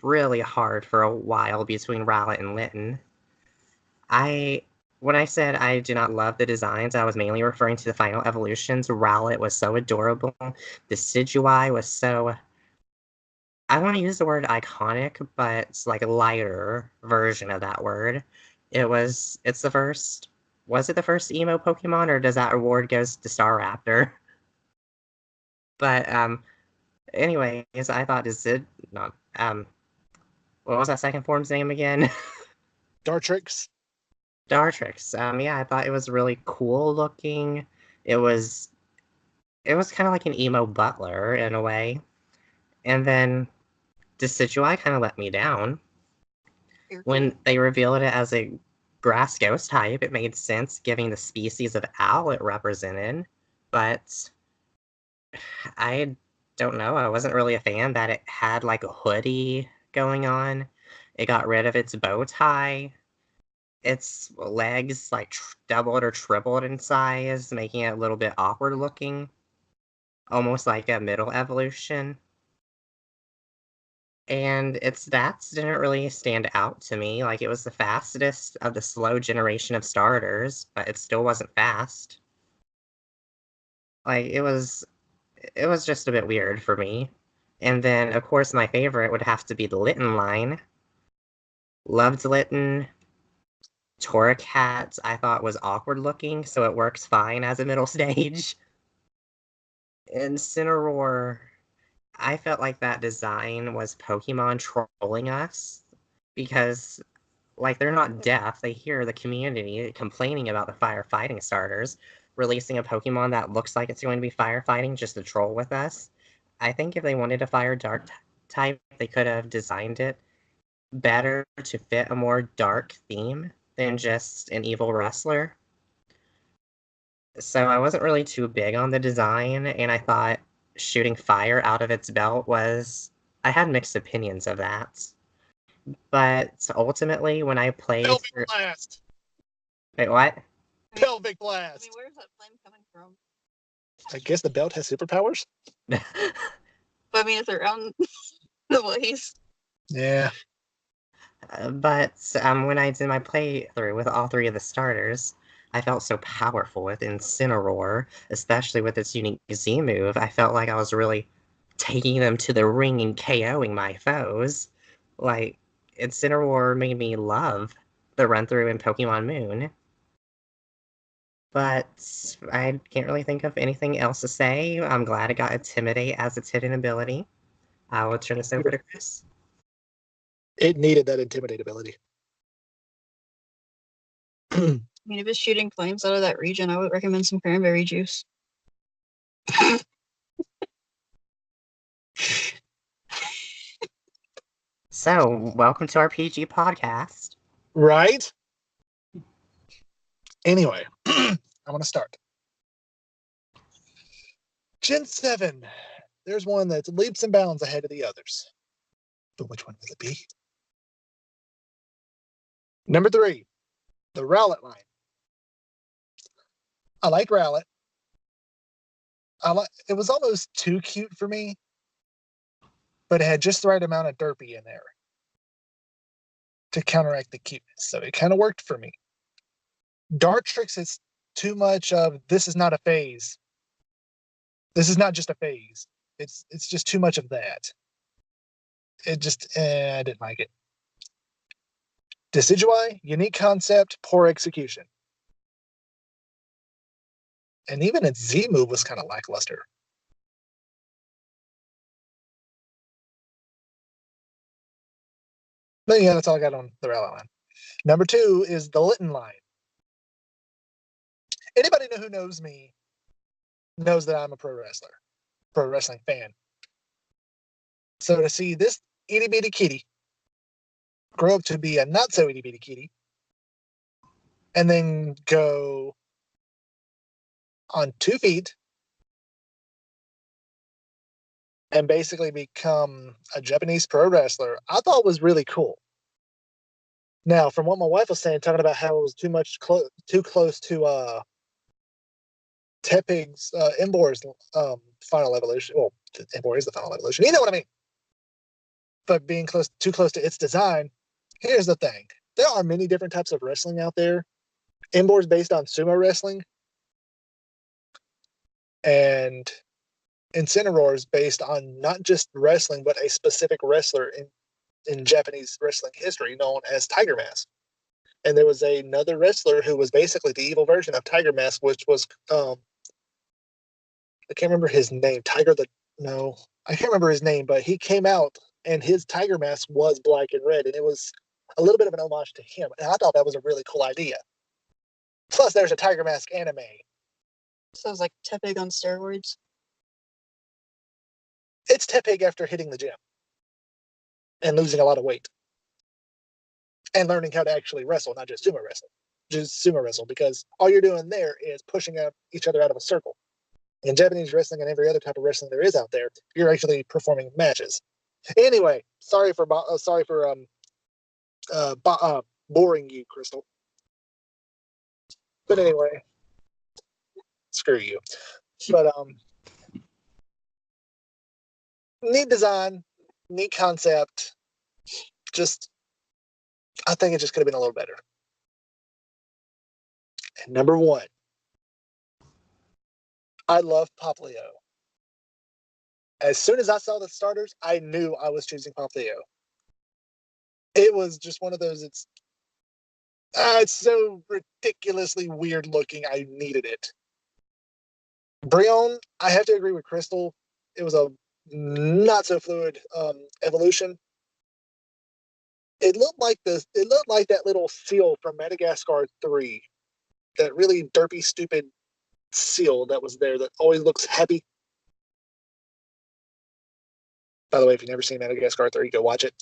really hard for a while between Rowlet and Litten. When I said I do not love the designs, I was mainly referring to the final evolutions. Rowlet was so adorable. Decidueye was so, I want to use the word iconic, but it's like a lighter version of that word. It's the first, was it the first emo Pokemon, or does that award goes to Staraptor? But, anyways, I thought not, what was that second form's name again? Dartrix. Dartrix. Yeah, I thought it was really cool looking. It was kind of like an emo butler in a way. And then Decidueye kind of let me down. When they revealed it as a grass ghost type, it made sense given the species of owl it represented. But I don't know. I wasn't really a fan that it had like a hoodie going on. It got rid of its bow tie. Its legs like doubled or tripled in size, making it a little bit awkward looking, almost like a middle evolution. And its stats didn't really stand out to me. Like, it was the fastest of the slow generation of starters, but it still wasn't fast. Like, it was just a bit weird for me. And then, of course, my favorite would have to be the Litten line. Loved Litten. Torracat I thought was awkward looking, so it works fine as a middle stage. Incineroar, I felt like that design was Pokemon trolling us because, like, they're not deaf. They hear the community complaining about the firefighting starters, releasing a Pokemon that looks like it's going to be firefighting just to troll with us. I think if they wanted a fire dark type, they could have designed it better to fit a more dark theme than just an evil wrestler. So I wasn't really too big on the design, and I thought shooting fire out of its belt was... I had mixed opinions of that. But ultimately, when I played... Pelvic Blast! Wait, what? Pelvic Blast! I mean, where's that flame coming from? I guess the belt has superpowers? But I mean, it's around the waist. Yeah. But when I did my playthrough with all three of the starters, I felt so powerful with Incineroar, especially with its unique Z move. I felt like I was really taking them to the ring and KOing my foes. Like, Incineroar made me love the run-through in Pokemon Moon. But I can't really think of anything else to say. I'm glad it got Intimidate as its hidden ability. I will turn this over to Chris. It needed that Intimidate ability. I mean, if it's shooting flames out of that region, I would recommend some cranberry juice. So, welcome to our PG podcast. Right? Anyway, I'm going to start. Gen 7. There's one that's leaps and bounds ahead of the others. But which one will it be? Number 3, the Rowlet line. I like Rowlet. It was almost too cute for me, but it had just the right amount of derpy in there to counteract the cuteness, so it kind of worked for me. Dartrix is too much of this is not a phase. This is not just a phase. It's just too much of that. It just I didn't like it. Decidueye, unique concept, poor execution. And even its Z move was kind of lackluster. But yeah, that's all I got on the rally line. Number 2 is the Litten line. Anybody who knows me knows that I'm a pro wrestling fan. So to see this itty bitty kitty grow up to be a not so itty bitty kitty, and then go on 2 feet and basically become a Japanese pro wrestler, I thought was really cool. Now, from what my wife was saying, talking about how it was too close to Tepig's Embor's final evolution. Well, Embor is the final evolution. You know what I mean? But being too close to its design, here's the thing. There are many different types of wrestling out there. Embor is based on sumo wrestling. And Incineroar is based on not just wrestling, but a specific wrestler in Japanese wrestling history known as Tiger Mask. And there was another wrestler who was basically the evil version of Tiger Mask, which was I can't remember his name. I can't remember his name, but he came out and his Tiger Mask was black and red, and it was a little bit of an homage to him. And I thought that was a really cool idea. Plus, there's a Tiger Mask anime. Sounds like Tepig on steroids. It's Tepig after hitting the gym and losing a lot of weight and learning how to actually wrestle, not just sumo wrestle. Just sumo wrestle, because all you're doing there is pushing each other out of a circle. In Japanese wrestling and every other type of wrestling there is out there, you're actually performing matches. Anyway, sorry for boring you, Crystal. But anyway, screw you. But neat design, neat concept. I think it just could have been a little better. And number 1, I love Poplio. As soon as I saw the starters, I knew I was choosing Poplio. It was just one of those, it's so ridiculously weird looking, I needed it. Brionne, I have to agree with Crystal. It was a not so fluid evolution. It looked like that little seal from Madagascar 3. That really derpy, stupid seal that was there that always looks happy. By the way, if you've never seen Madagascar 3, go watch it.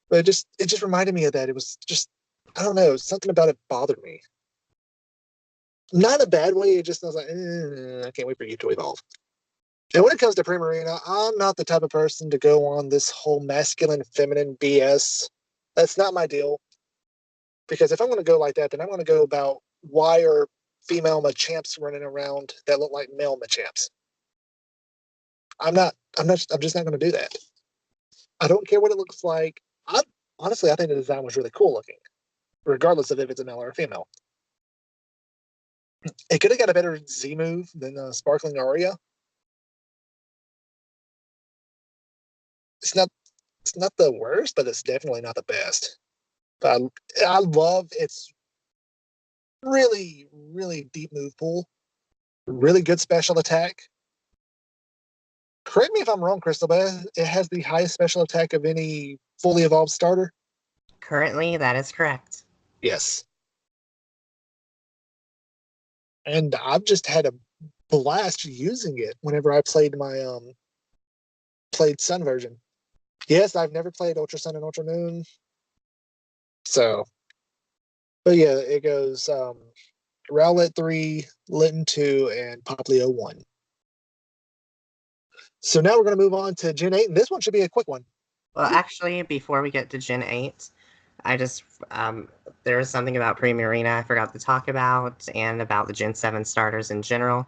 But it just reminded me of that. It was just, I don't know, something about it bothered me. Not in a bad way, I was like, I can't wait for you to evolve. And when it comes to Primarina, I'm not the type of person to go on this whole masculine, feminine BS. That's not my deal. Because if I'm going to go like that, then I'm going to go about why are female Machamps running around that look like male Machamps. I'm just not going to do that. I don't care what it looks like. Honestly, I think the design was really cool looking, regardless of if it's a male or a female. It could have got a better Z move than Sparkling Aria. It's not the worst, but it's definitely not the best. But I love its really, really deep move pool. Really good special attack. Correct me if I'm wrong, Crystal, but it has the highest special attack of any fully evolved starter. Currently, that is correct. Yes. And I've just had a blast using it whenever I played my played Sun version. Yes, I've never played Ultra Sun and Ultra Moon. So, but yeah, it goes Rowlet 3, Litten 2, and Poplio 1. So now we're going to move on to Gen 8, and this one should be a quick one. Well, actually, before we get to Gen 8, I just, there was something about Primarina I forgot to talk about, and about the Gen 7 starters in general.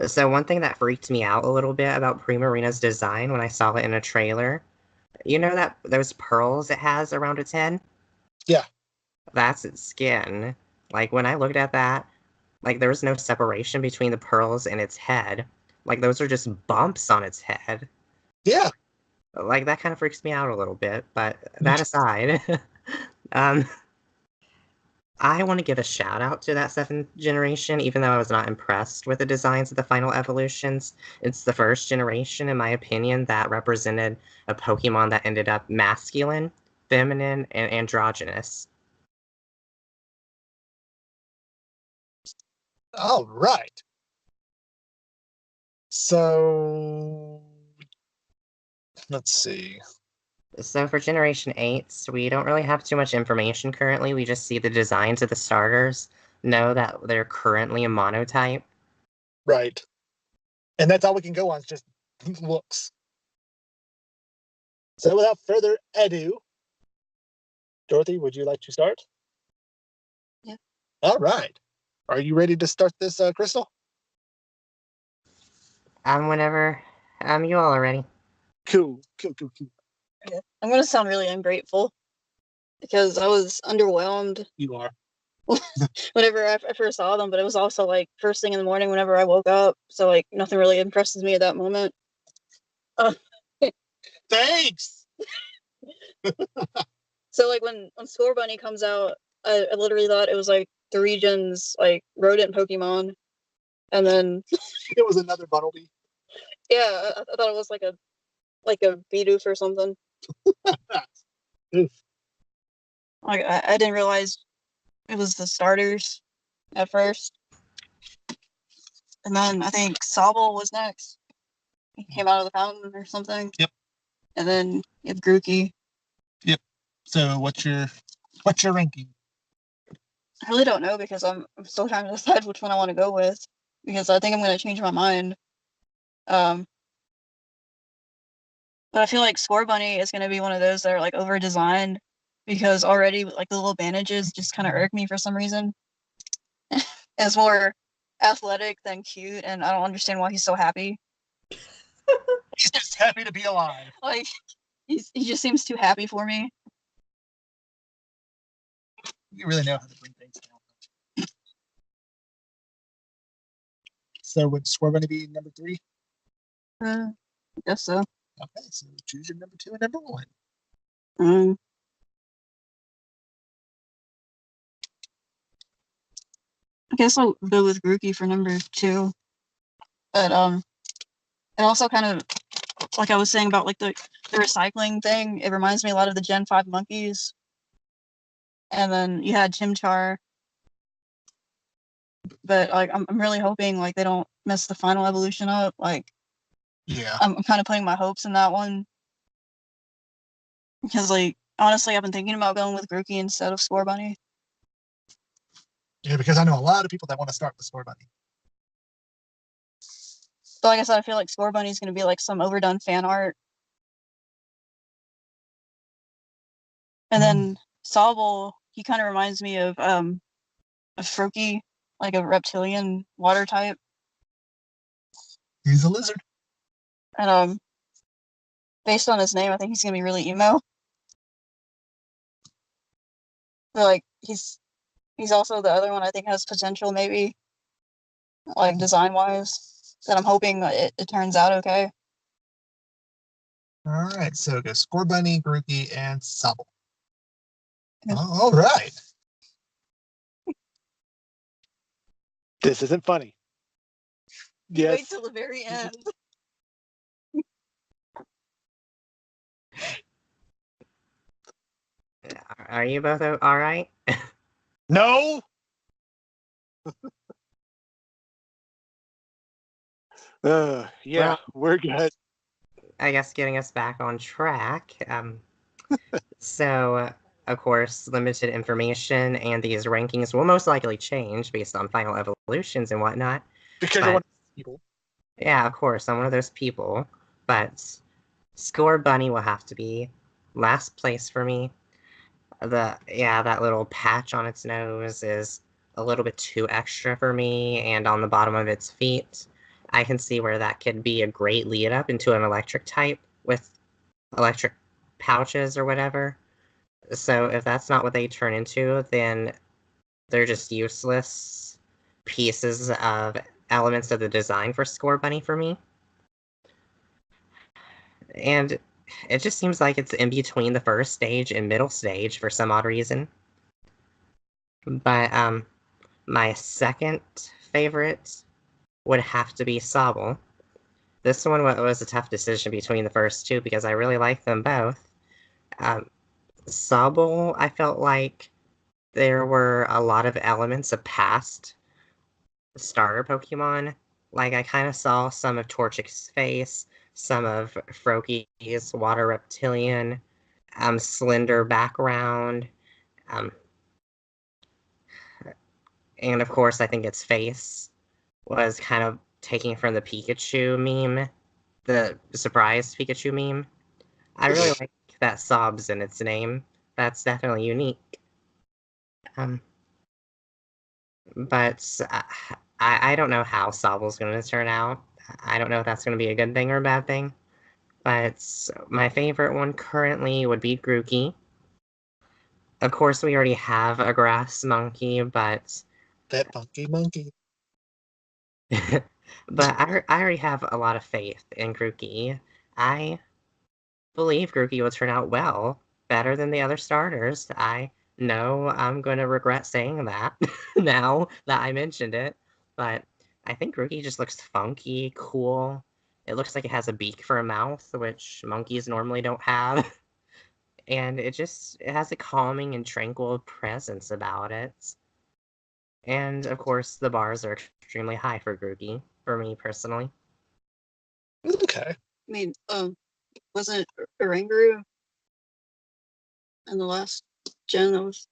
So one thing that freaked me out a little bit about Primarina's design when I saw it in a trailer, you know that those pearls it has around its head? Yeah. That's its skin. Like, when I looked at that, like, there was no separation between the pearls and its head. Like, those are just bumps on its head. Yeah. Like, that kind of freaks me out a little bit, but that aside, I want to give a shout out to that 7th generation, even though I was not impressed with the designs of the final evolutions. It's the first generation, in my opinion, that represented a Pokemon that ended up masculine, feminine, and androgynous. All right. So let's see. So for Generation 8, we don't really have too much information currently. We just see the designs of the starters, know that they're currently a monotype. Right. And that's all we can go on, is just looks. So without further ado, Dorothy, would you like to start? Yeah. All right. Are you ready to start this, Crystal? Whenever you all are ready. Cool. Yeah. I'm gonna sound really ungrateful because I was underwhelmed You are. whenever I first saw them, but it was also like first thing in the morning whenever I woke up, so like nothing really impresses me at that moment. Thanks. So like when Score Bunny comes out, I literally thought it was like the region's like rodent Pokemon, and then It was another Bunnelby. yeah, I thought it was like a Bidoof or something. Oof. Like I didn't realize it was the starters at first, and then I think Sobble was next. He came out of the fountain or something. Yep. And then you have Grookey. So what's your ranking? I really don't know because I'm still trying to decide which one I want to go with because I think I'm going to change my mind. But I feel like Score Bunny is going to be one of those that are like over designed because already like the little bandages just kind of irk me for some reason. It's more athletic than cute, and I don't understand why he's so happy. He's just happy to be alive. Like he just seems too happy for me. You really know how to bring things down. So would Score Bunny be number 3? I guess so. Okay, so choose your number 2 and number 1. I guess I'll go with Grookey for number 2. But it also kind of like I was saying about like the recycling thing, it reminds me a lot of the Gen 5 monkeys. And then you had Chimchar. But like I'm really hoping like they don't mess the final evolution up. Like Yeah. I'm kind of putting my hopes in that one. Because like honestly I've been thinking about going with Grookey instead of Score Bunny. Yeah, because I know a lot of people that want to start with Score Bunny. So like I said, I feel like Score Bunny is gonna be like some overdone fan art. And then Sobble, he kind of reminds me of Froakie, like a reptilian water type. He's a lizard. And based on his name, I think he's gonna be really emo. So like he's also the other one I think has potential maybe, like design wise. That I'm hoping it turns out okay. All right, so go Score Bunny, Grookey, and Sobble. Yeah. All right. This isn't funny. Yes. Wait till the very end. Are you both all right? No. Yeah, Well, we're good. I guess getting us back on track. So, of course, limited information and these rankings will most likely change based on final evolutions and whatnot. Because you're But- one of those people. Yeah, of course, I'm one of those people. But Score Bunny will have to be last place for me. That little patch on its nose is a little bit too extra for me, and on the bottom of its feet, I can see where that could be a great lead up into an electric type with electric pouches or whatever. So if that's not what they turn into, then they're just useless pieces of elements of the design for Score Bunny for me. And it just seems like it's in between the first stage and middle stage for some odd reason. But my second favorite would have to be Sobble. This one was a tough decision between the first two because I really like them both. Um, Sobble, I felt like there were a lot of elements of past starter Pokemon. Like, I kind of saw some of Torchic's face, some of Froakie's Water Reptilian, Slender background, um, and of course, I think its face was kind of taken from the Pikachu meme, the surprise Pikachu meme. I really like that sobs in its name. That's definitely unique. Um, but I don't know how Sobble's going to turn out. I don't know if that's going to be a good thing or a bad thing. But my favorite one currently would be Grookey. Of course, we already have a grass monkey, but That funky monkey. but I already have a lot of faith in Grookey. I believe Grookey will turn out well, better than the other starters. I know I'm going to regret saying that now that I mentioned it, but I think Grookey just looks funky, cool. It looks like it has a beak for a mouth, which monkeys normally don't have. And it has a calming and tranquil presence about it. And of course, the bars are extremely high for Grookey, for me personally. Okay. I mean, wasn't Oranguru in the last gen? That was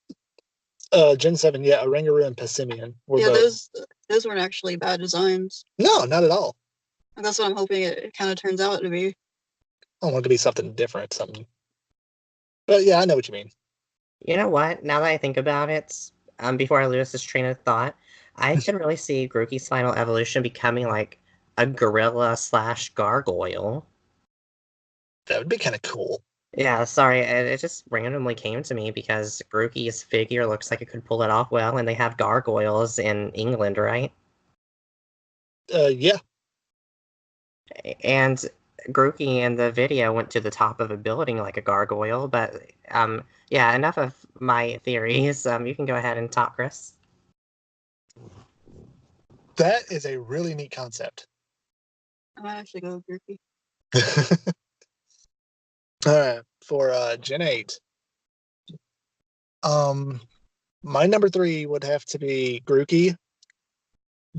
Gen 7, yeah, Oranguru and Passimian were yeah. both. Those weren't actually bad designs. No, not at all. And that's what I'm hoping it kind of turns out to be. I want it to be something different, something. But yeah, I know what you mean. You know what? Now that I think about it, before I lose this train of thought, I could really see Grookey's final evolution becoming like a gorilla slash gargoyle. That would be kind of cool. Yeah, sorry, it just randomly came to me because Grookey's figure looks like it could pull it off well, and they have gargoyles in England, right? Yeah. And Grookey in the video went to the top of a building like a gargoyle, but yeah, enough of my theories. You can go ahead and talk, Chris. That is a really neat concept. I might actually go with Grookey. All right, for Gen 8. My number 3 would have to be Grookey.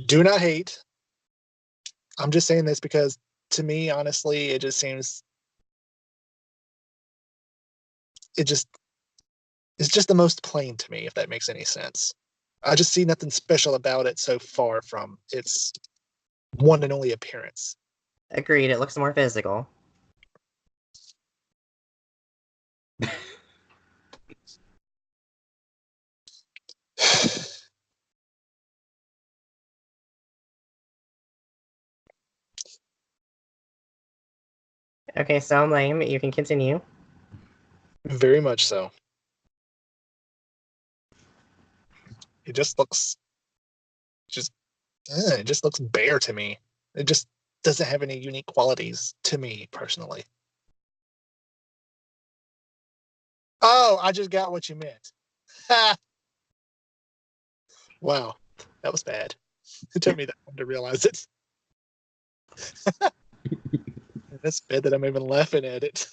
Do not hate. I'm just saying this because to me, honestly, it just seems it's just the most plain to me, if that makes any sense. I just see nothing special about it so far from its one and only appearance. Agreed, it looks more physical. Okay, so lame, you can continue. Very much so. It just looks it just looks bare to me. It just doesn't have any unique qualities to me personally. Oh, I just got what you meant. Ha! Wow, that was bad. It took me that long to realize it. That's bad that I'm even laughing at it.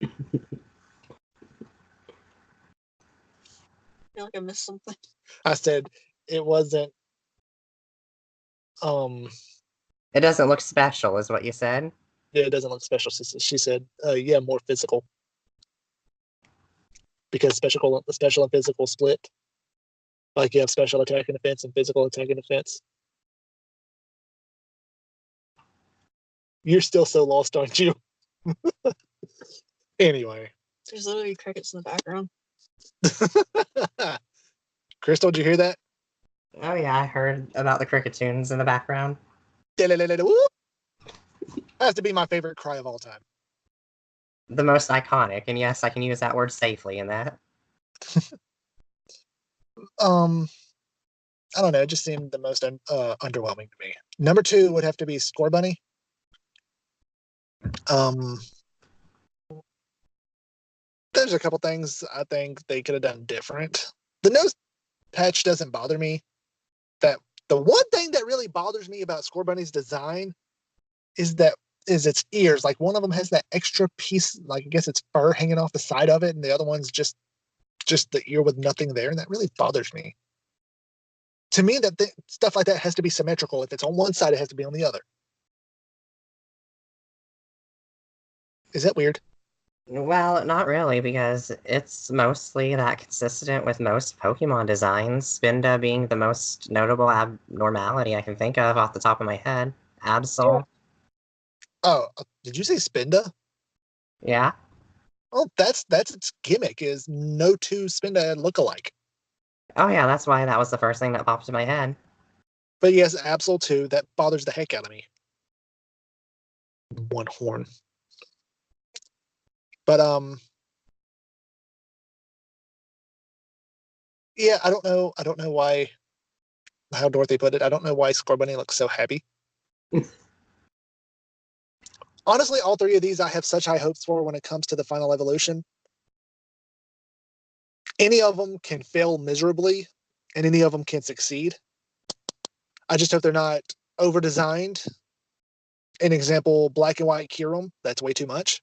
I feel like I missed something. I said it wasn't. It doesn't look special, is what you said? Yeah, it doesn't look special. She said, yeah, more physical. Because special and physical split. Like you have special attack and defense and physical attack and defense. You're still so lost, aren't you? Anyway. There's literally crickets in the background. Crystal, did you hear that? Oh yeah, I heard about the cricket tunes in the background. Has to be my favorite cry of all time. The most iconic, and yes, I can use that word safely in that. I don't know. It just seemed the most underwhelming to me. Number 2 would have to be Scorbunny. There's a couple things I think they could have done different. The nose patch doesn't bother me. That the one thing that really bothers me about Scorbunny's design is its ears. Like one of them has that extra piece, like I guess it's fur hanging off the side of it, and the other one's just the ear with nothing there, and that really bothers me. To me, stuff like that has to be symmetrical. If it's on one side, it has to be on the other. Is that weird? Well, not really, because it's mostly that consistent with most Pokemon designs, Spinda being the most notable abnormality I can think of off the top of my head. Absol. Oh, did you say Spinda? Yeah. Oh, that's its gimmick, is no two Spinda look alike. Oh yeah, that's why that was the first thing that popped in my head. But yes, Absol too, that bothers the heck out of me. One horn. But yeah, I don't know why how Dorothy put it. I don't know why Scorbunny looks so happy. Honestly, all three of these I have such high hopes for when it comes to the final evolution. Any of them can fail miserably, and any of them can succeed. I just hope they're not over-designed. An example, Black and White Kyurem, that's way too much.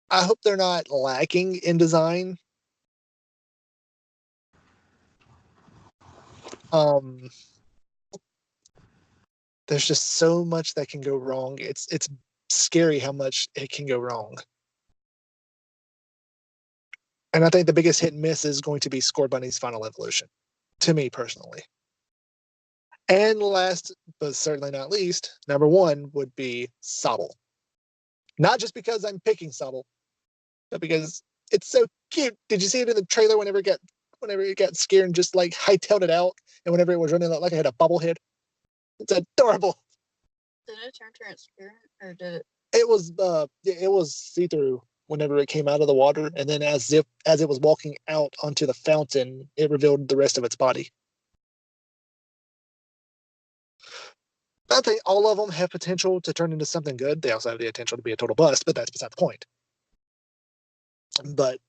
I hope they're not lacking in design. There's just so much that can go wrong. It's scary how much it can go wrong. And I think the biggest hit and miss is going to be Scorbunny's final evolution, to me personally. And last, but certainly not least, number one would be Sobble. Not just because I'm picking Sobble, but because it's so cute. Did you see it in the trailer whenever it got scared and just like hightailed it out, and whenever it was running like it had a bubble head? It's adorable. Did it turn transparent, or did it? It was see-through whenever it came out of the water, and then as it was walking out onto the fountain, it revealed the rest of its body. I think all of them have potential to turn into something good. They also have the potential to be a total bust, but that's beside the point. But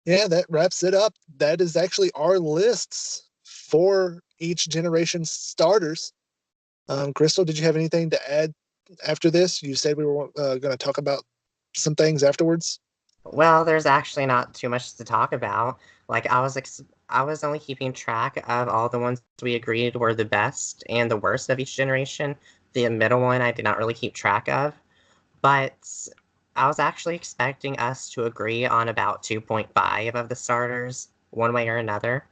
yeah, that wraps it up. That is actually our lists for each generation starters. Crystal, did you have anything to add after this? You said we were going to talk about some things afterwards. Well, there's actually not too much to talk about. Like I was only keeping track of all the ones we agreed were the best and the worst of each generation. The middle one I did not really keep track of, but I was actually expecting us to agree on about 2.5 of the starters, one way or another.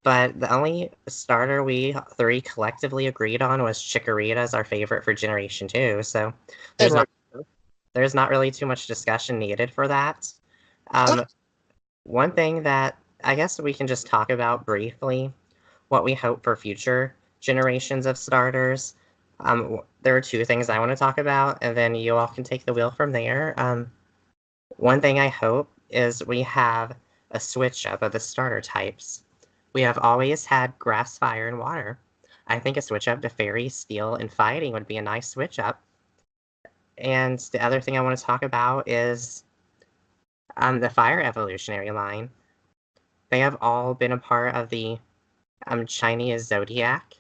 But the only starter we three collectively agreed on was Chikorita as our favorite for Generation 2, so there's not really too much discussion needed for that. One thing that I guess we can just talk about briefly, what we hope for future generations of starters. There are two things I want to talk about, and then you all can take the wheel from there. One thing I hope is we have a switch up of the starter types. We have always had grass, fire, and water. I think a switch up to fairy, steel, and fighting would be a nice switch up. And the other thing I want to talk about is the fire evolutionary line. They have all been a part of the Chinese zodiac,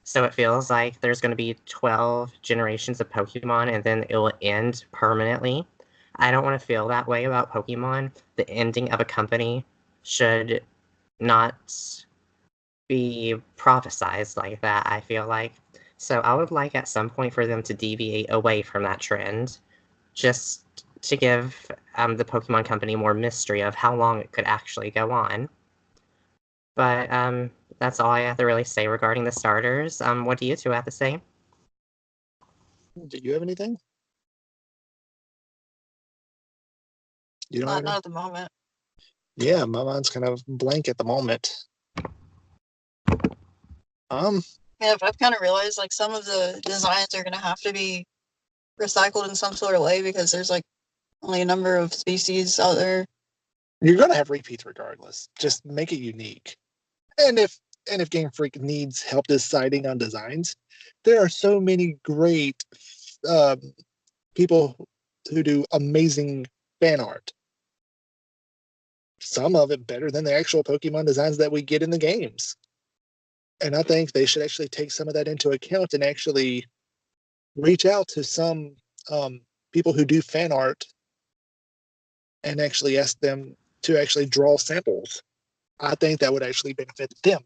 so it feels like there's going to be 12 generations of Pokemon and then it will end permanently. I don't want to feel that way about Pokemon. The ending of a company should not be prophesized like that, I feel like. So I would like at some point for them to deviate away from that trend, just to give the Pokemon Company more mystery of how long it could actually go on. But that's all I have to really say regarding the starters. What do you two have to say? Do you have anything? You don't have Not at the moment. Yeah, my mind's kind of blank at the moment. Yeah, I've kind of realized like some of the designs are gonna have to be recycled in some sort of way because there's like only a number of species out there. You're gonna have repeats regardless. Just make it unique. And if Game Freak needs help deciding on designs, there are so many great people who do amazing fan art. some of it better than the actual Pokemon designs that we get in the games. And I think they should actually take some of that into account and actually reach out to some people who do fan art and actually ask them to actually draw samples. I think that would actually benefit them.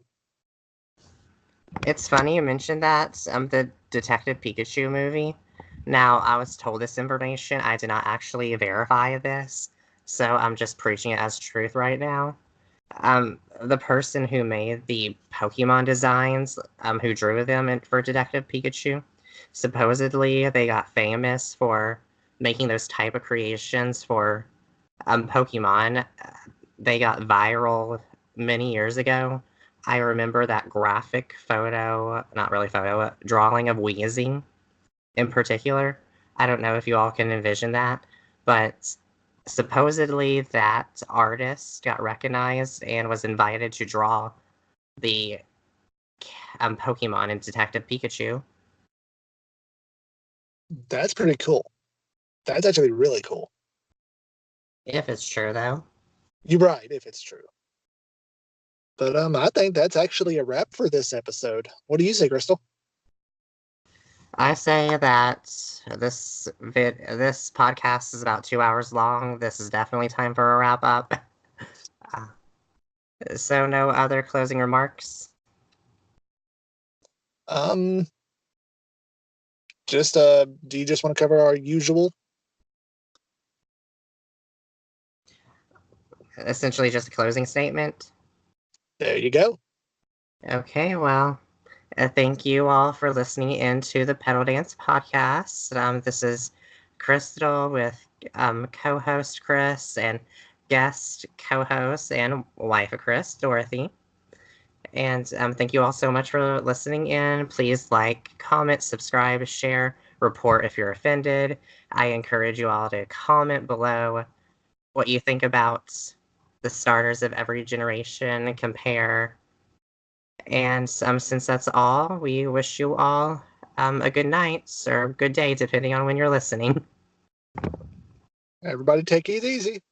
It's funny you mentioned that. The Detective Pikachu movie. Now, I was told this information. I did not actually verify this, so I'm just preaching it as truth right now. The person who made the Pokemon designs, who drew them for Detective Pikachu, supposedly they got famous for making those type of creations for Pokemon. They got viral many years ago. I remember that graphic photo, not really photo, drawing of Weezing in particular. I don't know if you all can envision that, but supposedly that artist got recognized and was invited to draw the Pokemon in Detective Pikachu. That's pretty cool. That's actually really cool. If it's true, though. You're right, if it's true. But I think that's actually a wrap for this episode. What do you say, Crystal? I say that this podcast is about 2 hours long. This is definitely time for a wrap up. So no other closing remarks? Just do you just want to cover our usual? Essentially just a closing statement. There you go. Okay, well, thank you all for listening in to the Pedal Dance podcast. This is Crystal with co-host Chris and guest co-host and wife of Chris, Dorothy. And thank you all so much for listening in. Please like, comment, subscribe, share, report if you're offended. I encourage you all to comment below what you think about the starters of every generation, compare. And since that's all, we wish you all a good night or good day, depending on when you're listening. Everybody take it easy.